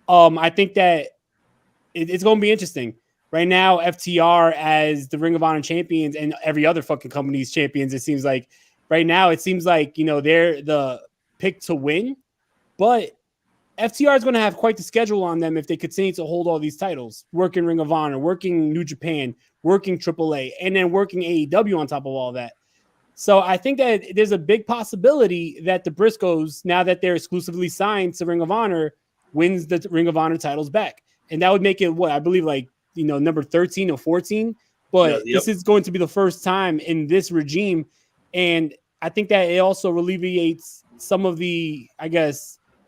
I think that it's going to be interesting. Right now, FTR as the Ring of Honor champions and every other fucking company's champions, it seems like right now, they're the pick to win, but FTR is going to have quite the schedule on them if they continue to hold all these titles, working Ring of Honor, working New Japan, working AAA, and then working AEW on top of all that. So I think that there's a big possibility that the Briscoes, now that they're exclusively signed to Ring of Honor, wins the Ring of Honor titles back. And that would make it, I believe, number 13 or 14. But This is going to be the first time in this regime. And I think that it also alleviates some of the,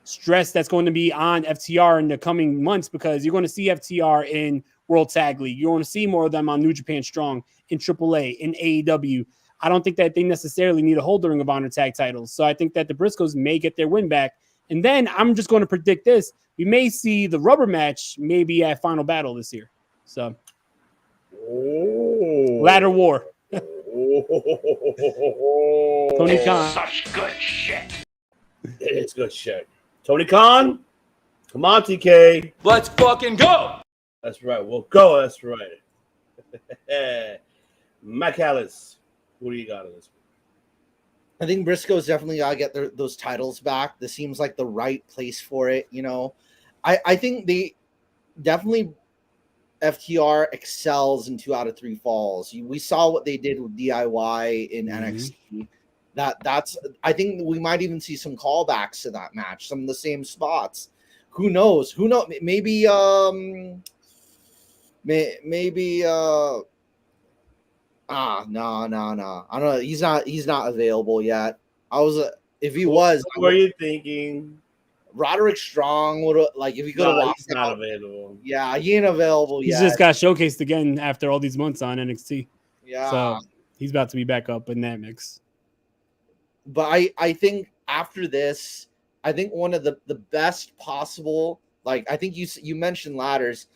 stress that's going to be on FTR in the coming months, because you're going to see FTR in World Tag League. You're going to see more of them on New Japan Strong, in AAA, in AEW. I don't think that they necessarily need to hold the Ring of Honor tag titles. So I think that the Briscoes may get their win back. And then I'm just going to predict this. We may see the rubber match maybe at Final Battle this year. So, Ladder War. Tony Khan. Such good shit. It's good shit. Tony Khan, come on, TK. Let's fucking go. That's right. We'll go. That's right. McAllis, what do you got on this one? I think Briscoes definitely got to get those titles back. This seems like the right place for it. I think they definitely FTR excels in 2 out of 3 falls. We saw what they did with DIY in NXT. That's I think we might even see some callbacks to that match, some of the same spots. Who knows? Maybe no. I don't know. He's not available yet. If he was, what were you thinking? Roderick Strong would have, like, if he could have walked he's not available. Yeah, he ain't available He's yet. just got showcased again after all these months on NXT. Yeah. So he's about to be back up in that mix. But I think after this, I think one of the best possible, like, I think you mentioned ladders,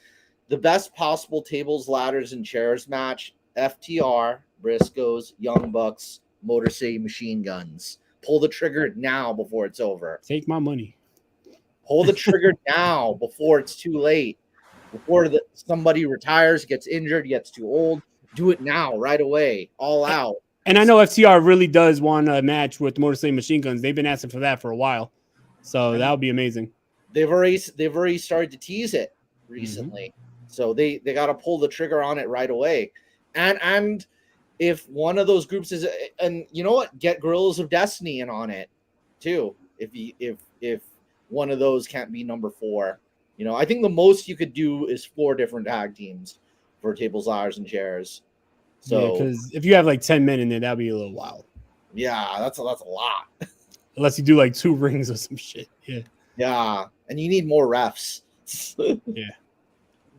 the best possible tables, ladders, and chairs match, FTR, Briscoes, Young Bucks, Motor City Machine Guns. Pull the trigger now before it's over. Take my money. Pull the trigger now before it's too late. Before somebody retires, gets injured, gets too old. Do it now, right away, all out. And I know FTR really does want a match with Motor City Machine Guns. They've been asking for that for a while. So that would be amazing. They've already started to tease it recently. So they got to pull the trigger on it right away. And if one of those groups is, and you know what, get Guerrillas of Destiny in on it too. If one of those can't be number 4, you know, I think the most you could do is 4 different tag teams for tables, ladders, and chairs. So because if you have like 10 men in there, that'd be a little wild. Yeah, that's a lot. Unless you do like 2 rings or some shit. Yeah. Yeah, and you need more refs. Yeah.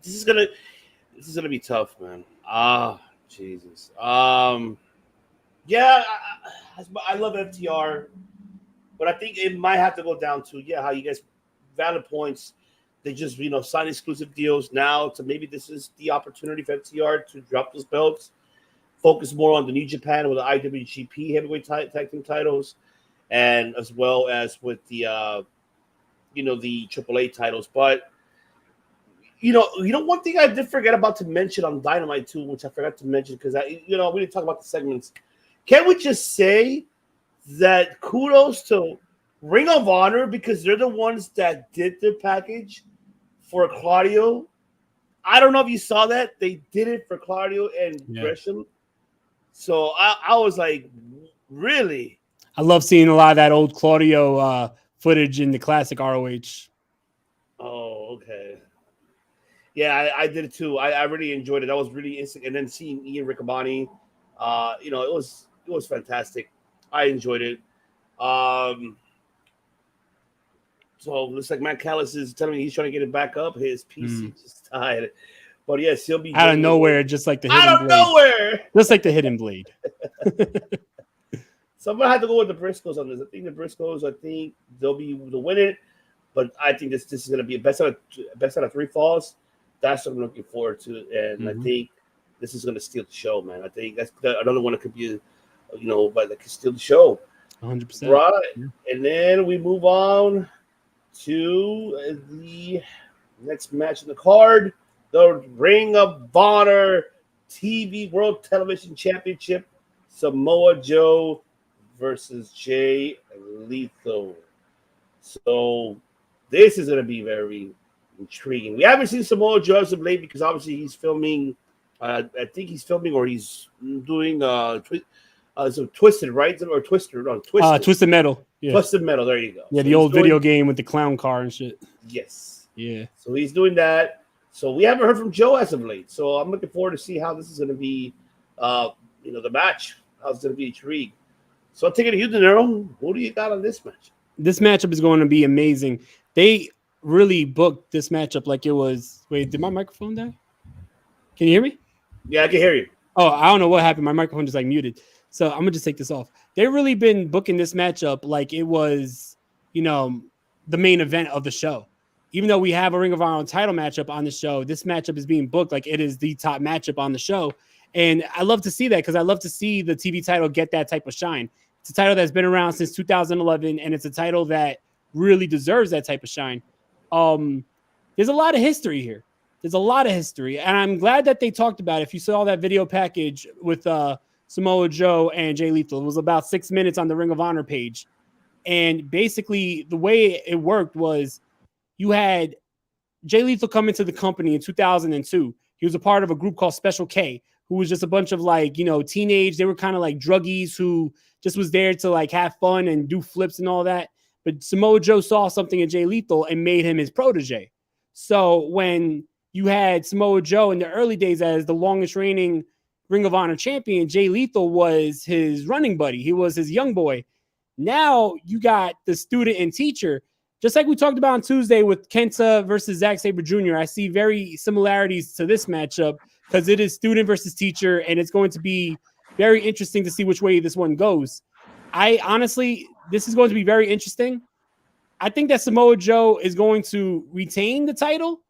This is gonna be tough, man. Jesus. Yeah, I love FTR, but I think it might have to go down to how you guys valid points. They just sign exclusive deals now. So maybe this is the opportunity for FTR to drop those belts, focus more on the New Japan with the IWGP heavyweight tag team titles, and as well as with the the AAA titles. But one thing I did forget about to mention on Dynamite too, which I forgot to mention because we didn't talk about the segments. Can we just say that kudos to Ring of Honor because they're the ones that did the package for Claudio? I don't know if you saw that. They did it for Claudio and Gresham. So I was like, really? I love seeing a lot of that old Claudio footage in the classic ROH. Oh, okay. Yeah, I did it too. I really enjoyed it. That was really instant. And then seeing Ian Riccaboni, it was fantastic. I enjoyed it. So it looks like Matt Callis is telling me he's trying to get it back up. His PC just died. But yes, he'll be out of nowhere, just like the hidden out of nowhere. Just like the hidden blade. So I'm gonna have to go with the Briscoes on this. I think the Briscoes, they'll win it. But I think this is gonna be a best out of 3 falls. That's what I'm looking forward to. And I think this is gonna steal the show, man. I think that's another one that could be but that could steal the show. 100%. Right. Yeah. And then we move on to the next match in the card, the Ring of Honor TV World Television Championship, Samoa Joe versus Jay Lethal. So this is going to be very intriguing. We haven't seen Samoa Joe as of late because obviously he's filming. I think he's filming or he's doing so Twisted, right? Or Twister? No, Twisted. Twisted Metal. Yeah. Twisted Metal. There you go. Yeah, so the old video game with the clown car and shit. Yes. Yeah. So he's doing that. So we haven't heard from Joe as of late. So I'm looking forward to see how this is going to be. The match. How it's going to be intrigued. So I'll take it to you, De Niro. Who do you got on this match? This matchup is going to be amazing. They really booked this matchup like it was. Wait, did my microphone die? Can you hear me? Yeah, I can hear you. Oh, I don't know what happened. My microphone just muted. So I'm gonna just take this off. They've really been booking this matchup like it was, the main event of the show. Even though we have a Ring of Honor title matchup on the show, this matchup is being booked like it is the top matchup on the show. And I love to see that because I love to see the TV title get that type of shine. It's a title that's been around since 2011, and it's a title that really deserves that type of shine. There's a lot of history here. There's a lot of history, and I'm glad that they talked about it. If you saw that video package with Samoa Joe and Jay Lethal, it was about 6 minutes on the Ring of Honor page. And basically, the way it worked was you had Jay Lethal come into the company in 2002. He was a part of a group called Special K, who was just a bunch of like, teenage. They were kind of like druggies who just was there to like have fun and do flips and all that. But Samoa Joe saw something in Jay Lethal and made him his protege. So when you had Samoa Joe in the early days as the longest reigning Ring of Honor champion, Jay Lethal was his running buddy. He was his young boy. Now you got the student and teacher, just like we talked about on Tuesday with Kenta versus Zack Sabre Jr. I see very similarities to this matchup because it is student versus teacher, and it's going to be very interesting to see which way this one goes. This is going to be very interesting. I think that Samoa Joe is going to retain the title,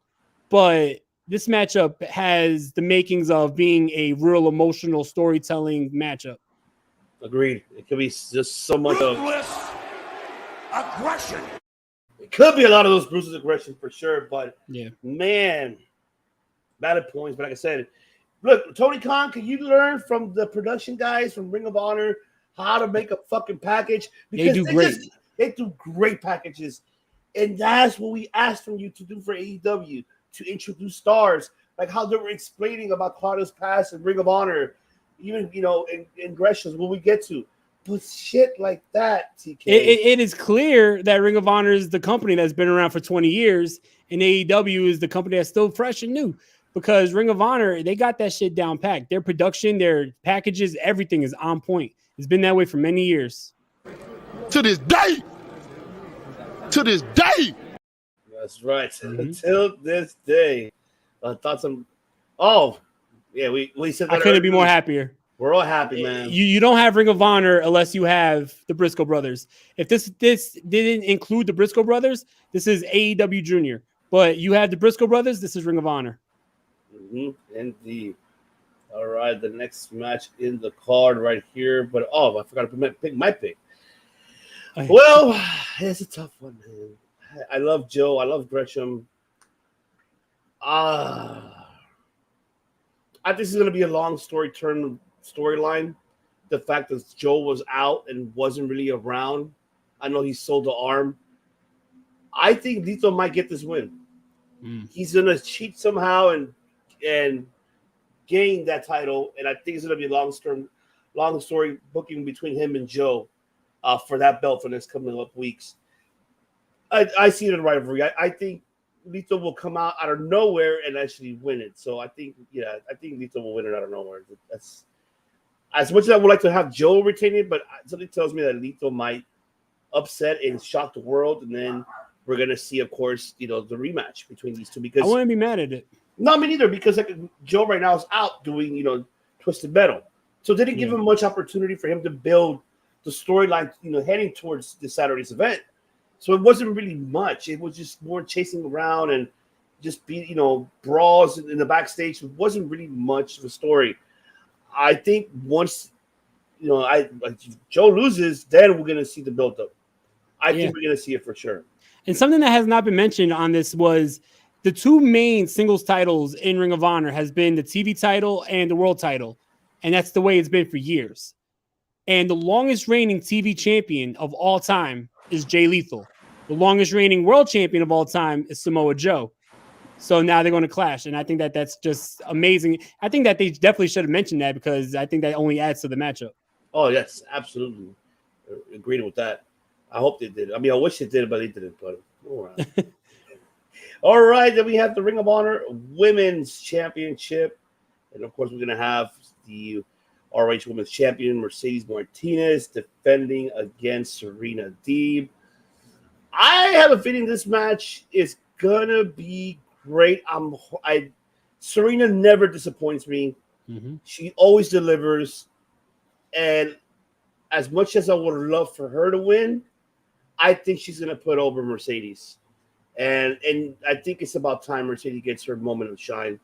but this matchup has the makings of being a real emotional storytelling matchup. Agreed. It could be just so much of aggression. It could be a lot of those Bruce's aggression for sure, but yeah, man, valid points. But like I said, look, Tony Khan, can you learn from the production guys from Ring of Honor how to make a fucking package? Because they do great. They do great packages, and that's what we asked from you to do for AEW, to introduce stars, like how they were explaining about Claudio's past and Ring of Honor, even in Greshams, what we get to. But shit like that, TK. It is clear that Ring of Honor is the company that's been around for 20 years, and AEW is the company that's still fresh and new. Because Ring of Honor, they got that shit down packed. Their production, their packages, everything is on point. It's been that way for many years. To this day. That's right. Until this day. Thoughts on? Oh, yeah. We said that. I couldn't be more happier. We're all happy, man. You don't have Ring of Honor unless you have the Briscoe brothers. If this didn't include the Briscoe brothers, this is AEW Junior. But you have the Briscoe brothers. This is Ring of Honor. Indeed. All right, the next match in the card right here. But I forgot to pick my pick. Well, it's a tough one, man. I love Joe. I love Gresham. I think this is going to be a long storyline. The fact that Joe was out and wasn't really around. I know he sold the arm. I think Lito might get this win. He's going to cheat somehow and gain that title. And I think it's going to be a long story booking between him and Joe for that belt for the next coming up weeks. I see it in rivalry. I think Lito will come out of nowhere and actually win it. So I think Lito will win it out of nowhere. That's as much as I would like to have Joe retain it, but something tells me that Lito might upset and shock the world, and then we're gonna see, of course, the rematch between these two. Because I wouldn't be mad at it. No, me neither. Because Joe right now is out doing Twisted Metal, so they didn't give him much opportunity for him to build the storyline, heading towards this Saturday's event. So it wasn't really much. It was just more chasing around and just brawls in the backstage. It wasn't really much of a story. I think once Joe loses, then we're gonna see the build-up. I think we're gonna see it for sure. And something that has not been mentioned on this was the two main singles titles in Ring of Honor has been the TV title and the world title. And that's the way it's been for years. And the longest reigning TV champion of all time is Jay Lethal. The longest reigning world champion of all time is Samoa Joe. So now they're going to clash. And I think that that's just amazing. I think that they definitely should have mentioned that because I think that only adds to the matchup. Oh, yes, absolutely. Agreed with that. I hope they did. I mean, I wish they did, but they didn't. But all right. All right, then we have the Ring of Honor Women's Championship. And, of course, we're going to have the ROH Women's Champion Mercedes Martinez defending against Serena Deeb. I have a feeling this match is going to be great. Serena never disappoints me. Mm-hmm. She always delivers. And as much as I would love for her to win, I think she's going to put over Mercedes. And I think it's about time Mercedes gets her moment of shine.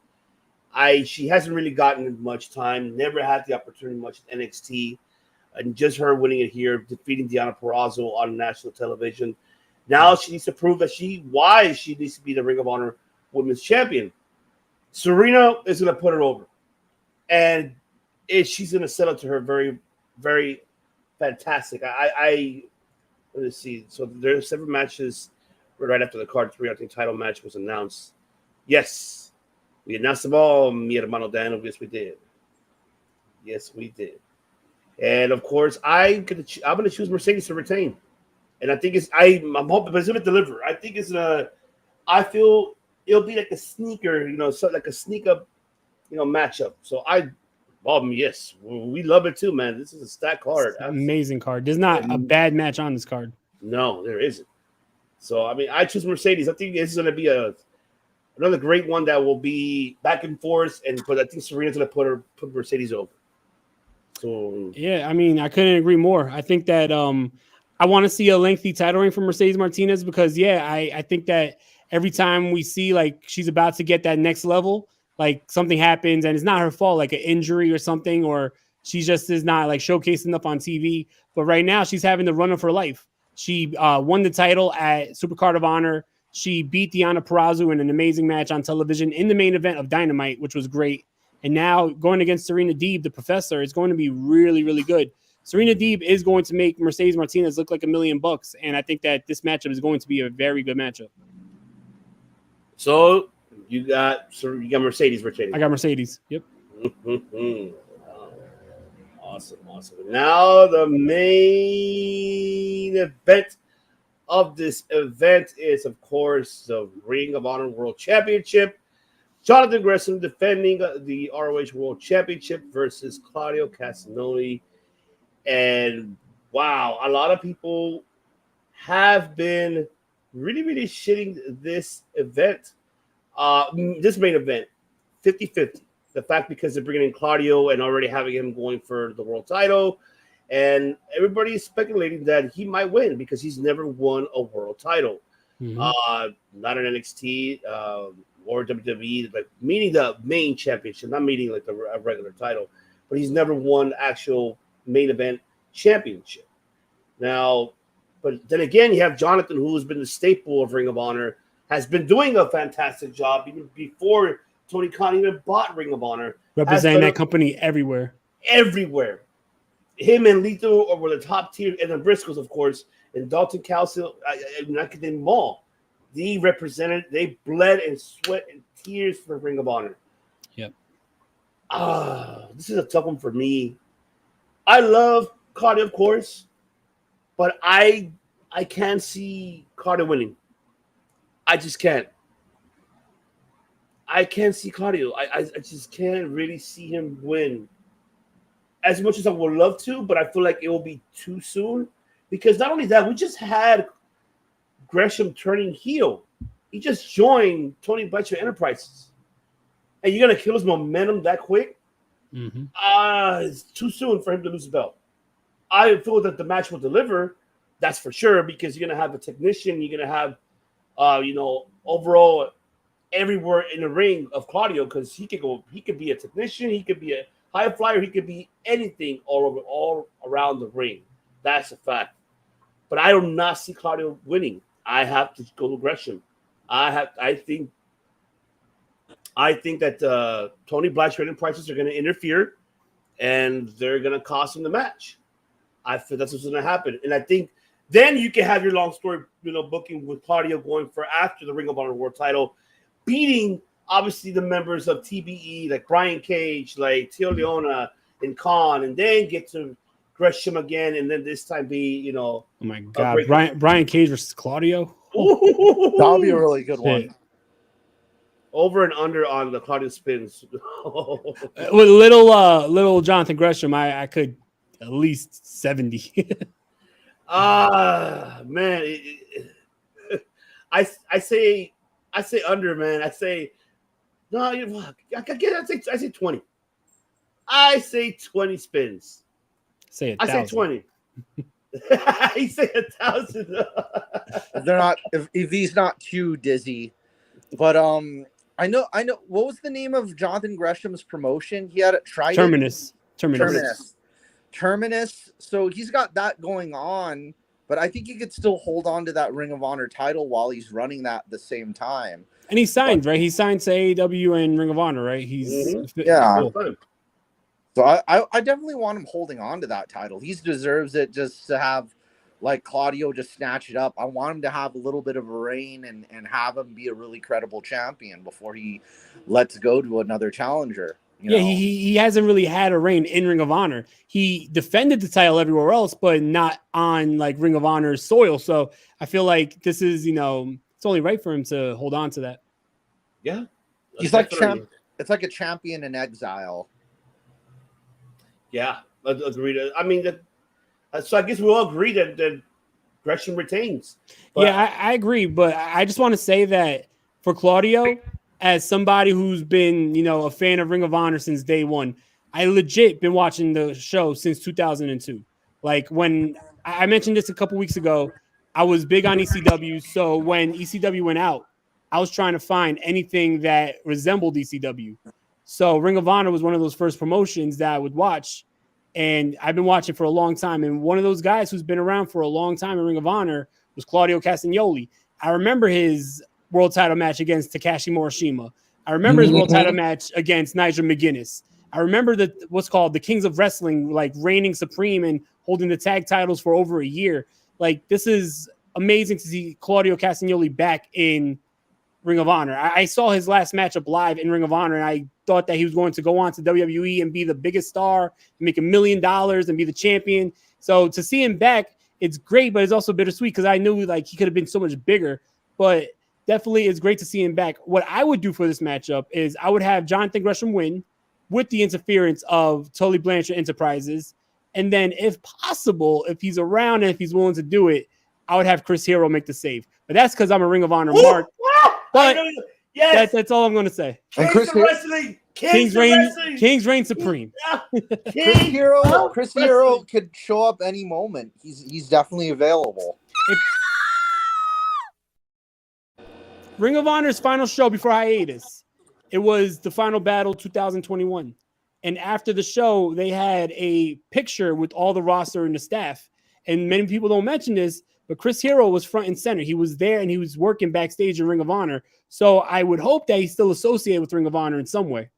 She hasn't really gotten much time, never had the opportunity much at NXT, and just her winning it here, defeating Deonna Purrazzo on national television. Now she needs to prove that she needs to be the Ring of Honor Women's Champion. Serena is going to put her over, and she's going to sell it to her very, very fantastic. Let's see. So there's 7 matches right after the card 3. I think title match was announced. Yes. We announced them all, mi hermano Dan. Yes, we did. Yes, we did. And of course, I'm gonna choose Mercedes to retain. And I think I'm hoping, but it's gonna deliver. I think I feel it'll be like a sneaker, so like a sneak up, matchup. So yes, we love it too, man. This is a stacked card. Amazing card. There's not a bad match on this card. No, there isn't. So I choose Mercedes. I think this is gonna be another great one that will be back and forth, but I think Serena's gonna put Mercedes over. So yeah, I couldn't agree more. I think that I want to see a lengthy title reign for Mercedes Martinez because I think that every time we see like she's about to get that next level, like something happens and it's not her fault, like an injury or something, or she just is not like showcased enough on TV. But right now she's having the run of her life. She won the title at Supercard of Honor. She beat Deonna Purrazzo in an amazing match on television in the main event of Dynamite, which was great. And now going against Serena Deeb, the professor, is going to be really, really good. Serena Deeb is going to make Mercedes Martinez look like $1 million, and I think that this matchup is going to be a very good matchup. So you got Mercedes retaining. I got Mercedes. Yep. Awesome. Now the main event of this event is, of course, the Ring of Honor World Championship. Jonathan Gresham defending the ROH World Championship versus Claudio Castagnoli. And wow, a lot of people have been really, really shitting this event, this main event, 50-50. The fact because they're bringing in Claudio and already having him going for the world title. And everybody is speculating that he might win because he's never won a world title. Mm-hmm. Not in NXT or WWE, like meaning the main championship, not meaning like a regular title, but he's never won actual main event championship. Now, but then again, you have Jonathan, who has been the staple of Ring of Honor, has been doing a fantastic job even before Tony Khan even bought Ring of Honor. Representing that company everywhere. Everywhere. Him and Lethal were the top tier, and the Briscoes, of course, and Dalton Castle, I could name them all. They bled and sweat and tears for Ring of Honor. Yep. This is a tough one for me. I love Carter, of course, but I can't see Carter winning. I just can't. I can't see Cardio. I just can't really see him win. As much as I would love to, but I feel like it will be too soon. Because not only that, we just had Gresham turning heel. He just joined Tony Bletcher Enterprises. And you're going to kill his momentum that quick? Mm-hmm. It's too soon for him to lose the belt. I feel that the match will deliver. That's for sure, because you're going to have a technician. You're going to have, overall everywhere in the ring of Claudio, because he could be a technician, he could be a high flyer, he could be anything all around the ring. That's a fact. But I do not see Claudio winning. I have to go to Gresham. I think that Tony Blatchford and Prices are going to interfere, and they're going to cost him the match. I feel that's what's going to happen, and I think then you can have your long story, booking with Claudio going for after the Ring of Honor World Title, beating obviously the members of TBE like Brian Cage, like Tio Leona and Khan, and then get to Gresham again, and then this time be Oh my God, Brian Cage versus Claudio. That'll be a really good one. Over and under on the Claudio spins. With little Jonathan Gresham, I could at least 70. Man, I say under, man. I say no. I say 20. I say 20 spins. Say 1,000. I say 20. I say 1,000. They're not if he's not too dizzy, but I know. What was the name of Jonathan Gresham's promotion? He had it Terminus. So he's got that going on, but I think he could still hold on to that Ring of Honor title while he's running that at the same time. And he signed, right? He signed to AEW and Ring of Honor, right? He's yeah. So I definitely want him holding on to that title. He deserves it just to have like Claudio just snatch it up. I want him to have a little bit of a reign and have him be a really credible champion before he lets go to another challenger. You know? He hasn't really had a reign in Ring of Honor. He defended the title everywhere else, but not on like Ring of Honor's soil. So I feel like this is, it's only right for him to hold on to that. Yeah. He's like it's like a champion in exile. Yeah, agreed. I mean, so I guess we all agree that Gresham retains. But yeah, I agree. But I just want to say that for Claudio, as somebody who's been, a fan of Ring of Honor since day one, I legit been watching the show since 2002. Like when I mentioned this a couple weeks ago, I was big on ECW. So when ECW went out, I was trying to find anything that resembled ECW. So Ring of Honor was one of those first promotions that I would watch. And I've been watching for a long time. And one of those guys who's been around for a long time in Ring of Honor was Claudio Castagnoli. I remember his world title match against Takashi Morishima. I remember his world title match against Nigel McGuinness. I remember what's called the Kings of Wrestling, like reigning supreme and holding the tag titles for over a year. Like, this is amazing to see Claudio Castagnoli back in Ring of Honor. I saw his last matchup live in Ring of Honor, and I thought that he was going to go on to WWE and be the biggest star, make $1 million and be the champion. So to see him back, it's great, but it's also bittersweet because I knew like he could have been so much bigger. But definitely it's great to see him back. What I would do for this matchup is I would have Jonathan Gresham win with the interference of Tully Blanchard Enterprises. And then if possible, if he's around and if he's willing to do it, I would have Chris Hero make the save. But that's because I'm a Ring of Honor mark. But that's all I'm going to say. Kings reign supreme. Chris Hero could show up any moment. He's definitely available. Ring of Honor's final show before hiatus, it was the Final Battle 2021. And after the show, they had a picture with all the roster and the staff. And many people don't mention this, but Chris Hero was front and center. He was there and he was working backstage in Ring of Honor. So I would hope that he's still associated with Ring of Honor in some way.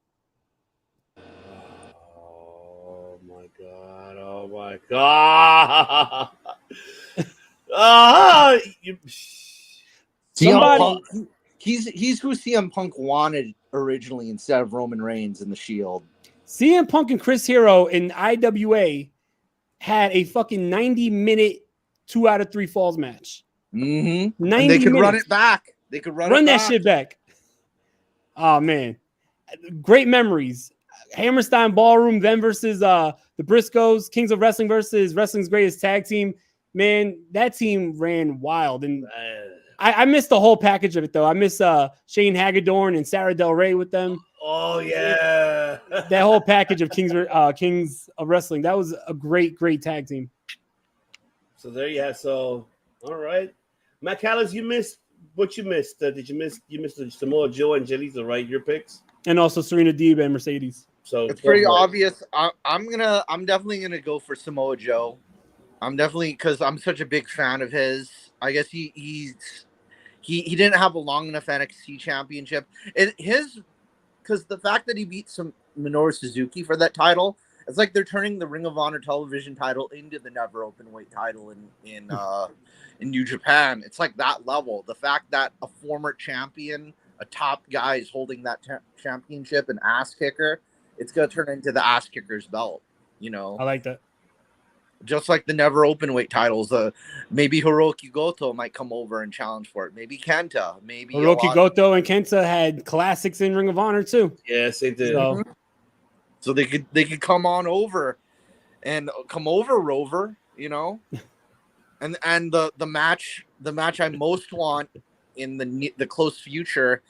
Oh my God. Oh my God. He's who CM Punk wanted originally instead of Roman Reigns in the Shield. CM Punk and Chris Hero in IWA had a fucking 90-minute 2 out of 3 falls match. Mm-hmm. 90 and they could run it back. They could run that shit back. Oh man, great memories. Hammerstein Ballroom, then versus the Briscoes, Kings of Wrestling versus Wrestling's Greatest Tag Team. Man, that team ran wild, and I missed the whole package of it though. I miss Shane Hagedorn and Sarah Del Rey with them. Oh yeah, that whole package of Kings of Wrestling. That was a great tag team. So there you have. So all right, Matt Callis, you missed what you missed. Did you miss? You missed Samoa Joe and Jelisa, right? Your picks, and also Serena Deeb and Mercedes. So it's pretty obvious. I'm definitely gonna go for Samoa Joe. I'm definitely because I'm such a big fan of his. I guess he didn't have a long enough NXT championship. Because the fact that he beat some Minoru Suzuki for that title, it's like they're turning the Ring of Honor television title into the never open weight title in New Japan. It's like that level. The fact that a former champion, a top guy, is holding that championship, an ass kicker, it's gonna turn into the ass kicker's belt. I like that. Just like the never open weight titles, maybe Hiroki Goto might come over and challenge for it. Maybe Kenta. Maybe Hiroki Goto and Kenta had classics in Ring of Honor too. Yes, they did. So they could come on over, and come over, Rover. And the match I most want in the close future,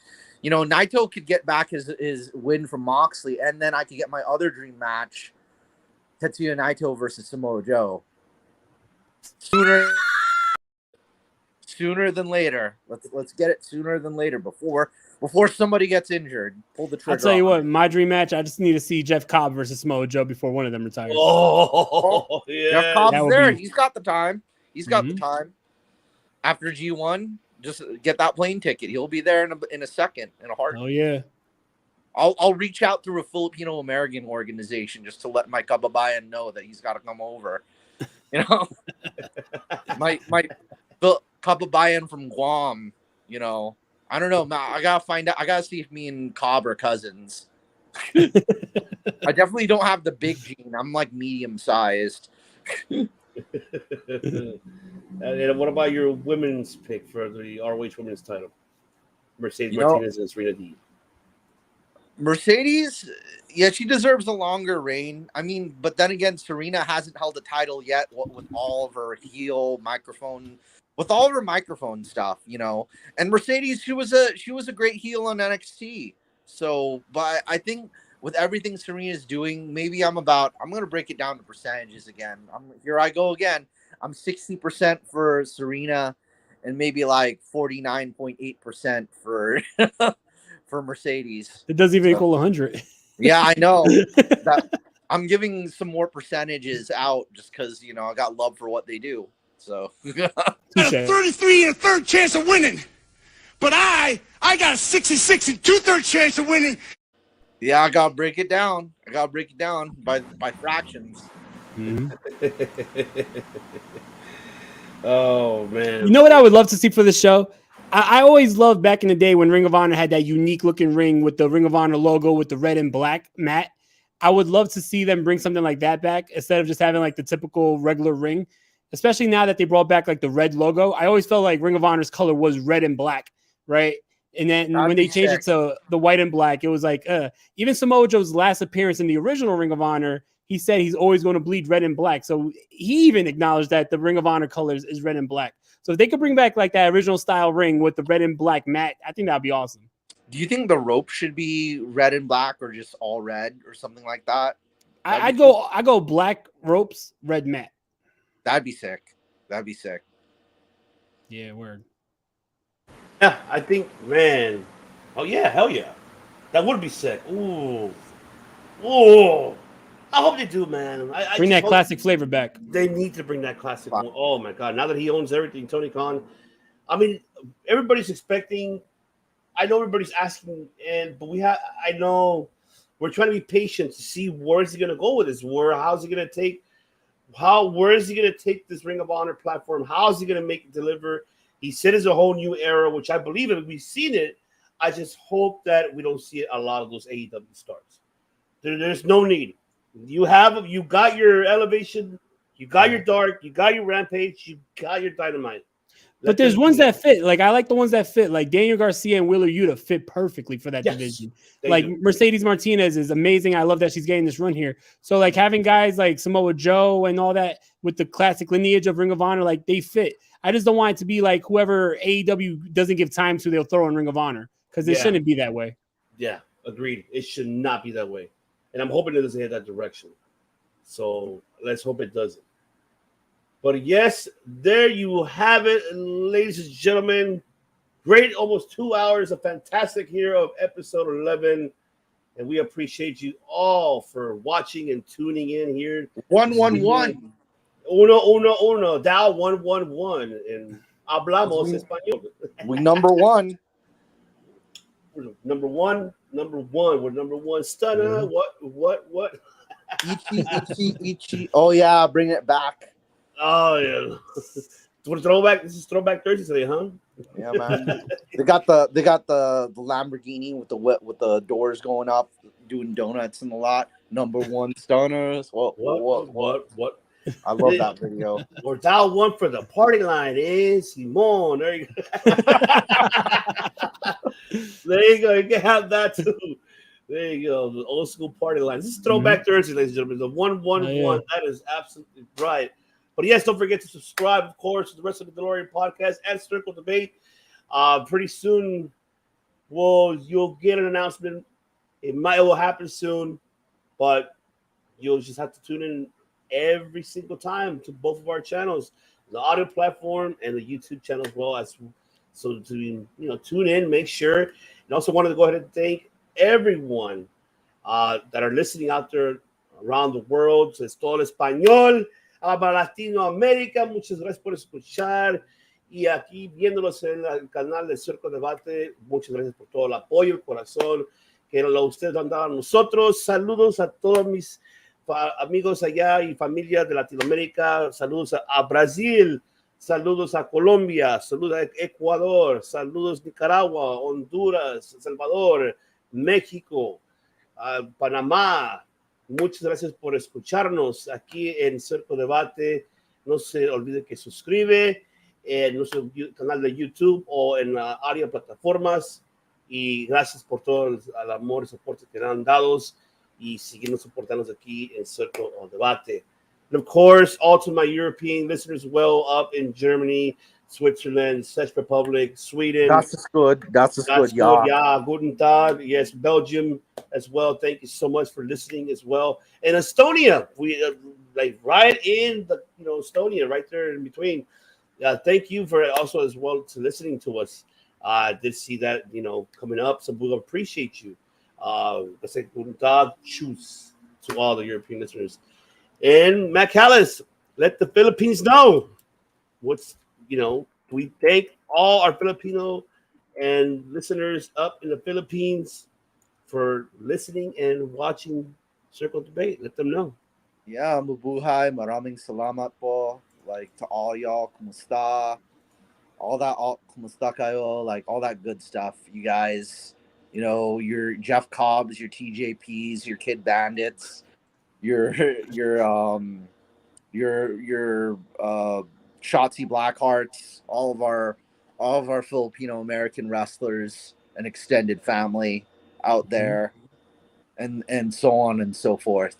Naito could get back his win from Moxley, and then I could get my other dream match. Tetsuya Naito versus Samoa Joe. Sooner than later. Let's get it sooner than later before somebody gets injured. Pull the trigger. I'll tell you what, my dream match, I just need to see Jeff Cobb versus Samoa Joe before one of them retires. Oh yeah. Jeff Cobb's there. He's got the time. The time. After G1, just get that plane ticket. He'll be there in a second, in a heartbeat. Oh yeah. I'll reach out through a Filipino American organization just to let my kababayan know that he's got to come over. might fill cup of buy-in from Guam. You know, I don't know. I gotta find out. I gotta see if me and Cobb are cousins. I definitely don't have the big gene. I'm like medium sized. And what about your women's pick for the ROH Women's title? Mercedes Martinez and Serena Deeb. Mercedes, yeah, she deserves a longer reign. I mean, but then again, Serena hasn't held a title yet with all of her microphone stuff, you know. And Mercedes, she was a great heel on NXT. So, but I think with everything Serena's doing, maybe I'm going to break it down to percentages again. Here I go again. I'm 60% for Serena and maybe like 49.8% for for Mercedes. It doesn't even equal 100. Yeah, I know. I'm giving some more percentages out just because, you know, I got love for what they do. So got a 33 and a third chance of winning, but I got a 66 and 2/3 chance of winning. Yeah, I gotta break it down. by fractions. Mm-hmm. Oh man! You know what I would love to see for the show? I always loved back in the day when Ring of Honor had that unique looking ring with the Ring of Honor logo with the red and black mat. I would love to see them bring something like that back instead of just having like the typical regular ring, especially now that they brought back like the red logo. I always felt like Ring of Honor's color was red and black, right? And then when they changed it to the white and black, it was like, even Samoa Joe's last appearance in the original Ring of Honor, he said he's always going to bleed red and black. So he even acknowledged that the Ring of Honor colors is red and black. So if they could bring back like that original style ring with the red and black mat, I think that'd be awesome. Do you think the rope should be red and black or just all red or something like that? I go black ropes, red mat. That'd be sick. Yeah, word. Yeah, I think, man. Oh yeah, hell yeah, that would be sick. Ooh. I hope they do, man. I bring that classic flavor back. They need to bring that classic. Wow. Oh my god! Now that he owns everything, Tony Khan. I mean, everybody's expecting. I know everybody's asking, but I know we're trying to be patient to see where is he going to go with this. How's he going to take? Where is he going to take this Ring of Honor platform? How is he going to make it deliver? He said it's a whole new era, which I believe in. We've seen it. I just hope that we don't see a lot of those AEW stars. There's no need. You got your Elevation, you got your Dark, you got your Rampage, you got your Dynamite. But there's ones that fit. Like, I like the ones that fit. Like, Daniel Garcia and Wheeler Yuta fit perfectly for that division. Like, Mercedes Martinez is amazing. I love that she's getting this run here. So, like, having guys like Samoa Joe and all that with the classic lineage of Ring of Honor, like, they fit. I just don't want it to be like whoever AEW doesn't give time to, they'll throw in Ring of Honor. Because it shouldn't be that way. Yeah, agreed. It should not be that way. And I'm hoping it doesn't head that direction. So let's hope it doesn't. But yes, there you have it, ladies and gentlemen. Great, almost 2 hours of fantastic here of episode 11. And we appreciate you all for watching and tuning in here. 111. Uno. Dial 111. And hablamos español. We number one. Number one. We're number one. Stunner. What? Ichi. Oh yeah, bring it back. Oh yeah. Throwback. This is Throwback Thursday today, huh? Yeah, man. they got the Lamborghini with the doors going up, doing donuts in the lot. Number one Stunners. What? I love that video. Or dial one for the party line is Simone. There you go. There you go. You can have that too. There you go. The old school party line. This is Throwback Thursday, ladies and gentlemen. The 111. That is absolutely right. But yes, don't forget to subscribe, of course, to the Wrestling Delorean Podcast and Circle Debate. Pretty soon, you'll get an announcement. It will happen soon, but you'll just have to tune in every single time to both of our channels, the audio platform and the YouTube channel as well. So to tune in, make sure. And also wanted to go ahead and thank everyone that are listening out there around the world. So es todo español, para Latinoamérica. Muchas gracias por escuchar. Y aquí viéndolos en el canal de Circo Debate, muchas gracias por todo el apoyo, el corazón que ustedes han dado a nosotros. Saludos a todos mis amigos allá y familia de Latinoamérica. Saludos a Brasil. Saludos a Colombia, saludos a Ecuador, saludos Nicaragua, Honduras, El Salvador, México, Panamá. Muchas gracias por escucharnos aquí en Circo Debate. No se olvide que suscribe en nuestro canal de YouTube o en audio plataformas. Y gracias por todo el amor y soporte que nos han dado y siguiendo soportándonos aquí en Circo Debate. And of course, all to my European listeners well up in Germany, Switzerland, Czech Republic, Sweden. Das ist good. Yeah. Guten Tag. Yes, Belgium as well. Thank you so much for listening as well. And Estonia, we like right in the Estonia, right there in between. Thank you for also as well to listening to us. I did see that coming up, so we'll appreciate you. Let's say Guten Tag, choose to all the European listeners. And Matt Callis, let the Philippines know what's, we thank all our Filipino and listeners up in the Philippines for listening and watching Circle Debate. Let them know. Yeah, mabuhay, maraming salamat po. Like to all y'all, kumusta? Kumusta kayo? Like all that good stuff. You guys, your Jeff Cobbs, your TJPs, your Kid Bandits. Your Shotzi Blackhearts, all of our Filipino American wrestlers and extended family out there, and so on and so forth.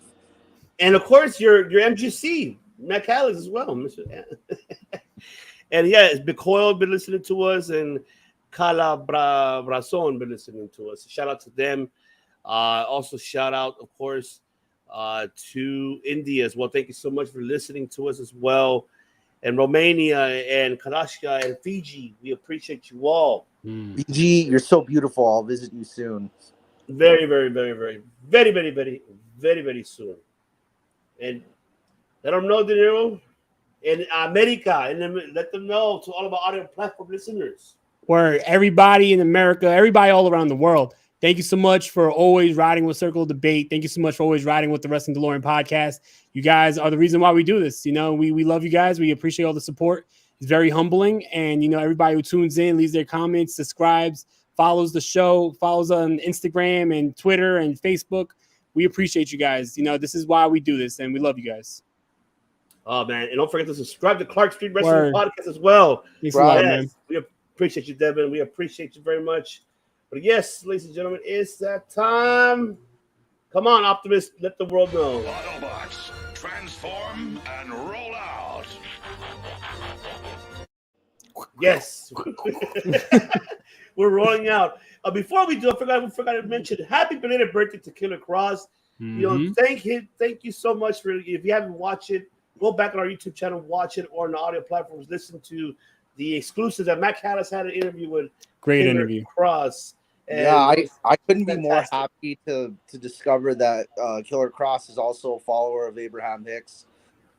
And of course, your MGC, Matt Callis as well, Mr. And yeah, Becoil been listening to us, and Kala Brazon been listening to us. Shout out to them. Also shout out, of course, to India as well. Thank you so much for listening to us as well. And Romania and Karashka and Fiji, we appreciate you all. Fiji, you're so beautiful. I'll visit you soon. Very, very, very, very, very, very, very, very, very soon. And let them know, De Niro, in America, and then let them know to all of our audio platform listeners. Where everybody in America, everybody all around the world, thank you so much for always riding with Circle Debate. Thank you so much for always riding with the Wrestling Delorean podcast. You guys are the reason why we do this. We love you guys. We appreciate all the support. It's very humbling. And, everybody who tunes in, leaves their comments, subscribes, follows the show, follows on Instagram and Twitter and Facebook. We appreciate you guys. This is why we do this, and we love you guys. Oh, man. And don't forget to subscribe to Clark Street Wrestling Podcast as well. Thanks a lot, man. We appreciate you, Devin. We appreciate you very much. But yes, ladies and gentlemen, it's that time. Come on, Optimus, let the world know. Autobots, transform and roll out. Yes. We're rolling out. Before we do, I forgot to mention happy belated birthday to Killer Cross. Thank you so much for, if you haven't watched it, go back on our YouTube channel, watch it, or on the audio platforms, listen to the exclusives that Matt Callis had an interview with. Great Killer interview. Cross. Yeah, I couldn't be more happy to discover that Killer Cross is also a follower of Abraham Hicks.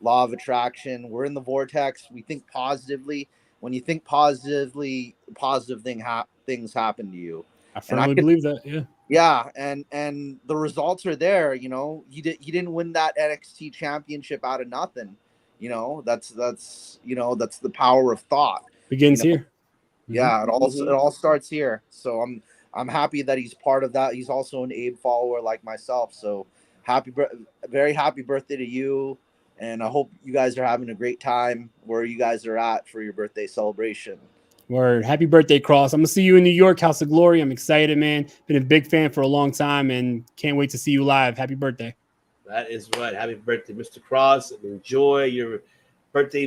Law of attraction. We're in the vortex. We think positively. When you think positively, positive things happen to you. I firmly believe that. Yeah. Yeah, and the results are there. He didn't win that NXT championship out of nothing. That's the power of thought. Begins here. Yeah, it all starts here. So I'm happy that he's part of that. He's also an Abe follower like myself. So very happy birthday to you. And I hope you guys are having a great time where you guys are at for your birthday celebration. Word. Happy birthday, Cross. I'm going to see you in New York, House of Glory. I'm excited, man. Been a big fan for a long time and can't wait to see you live. Happy birthday. That is right. Happy birthday, Mr. Cross. Enjoy your birthday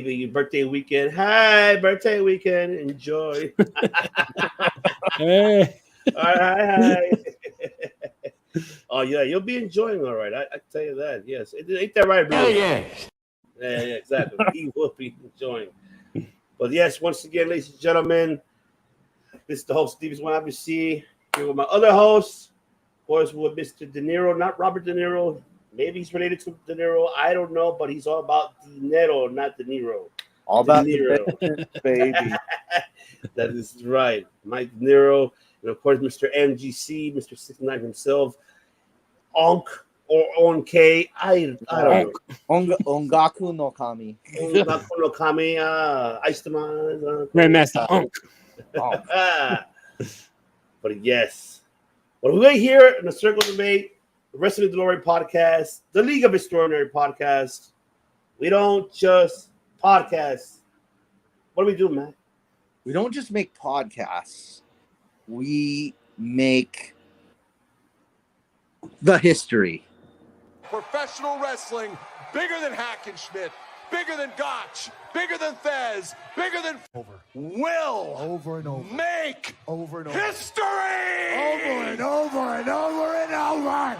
weekend. Hi, birthday weekend. Enjoy. Hey. All right. Oh, yeah. You'll be enjoying all right. I tell you that. Yes. Ain't that right, bro? Yes. Yeah, exactly. He will be enjoying. But yes, once again, ladies and gentlemen, this is the host, Stevie's One IBC. Here with my other host, of course, with Mr. De Niro, not Robert De Niro. Maybe he's related to De Niro. I don't know, but he's all about dinero, not De Niro. All about De Niro, baby. That is right. Mike De Niro. And of course, Mr. MGC, Mr. 69 himself. Onk, or Onk. I don't know. Ongaku no Kami. Ongaku no Kami, Iceman. Grandmaster Unk. But yes. What we're here in the Circle of Debate, the Wrestling Delorean Podcast, the League of Extraordinary Podcast. We don't just podcast. What do we do, man? We don't just make podcasts. We make the history. Professional wrestling, bigger than Hackenschmidt, bigger than Gotch, bigger than Thez, bigger than will Over and over. make Over and over. history. Over and over and over and over.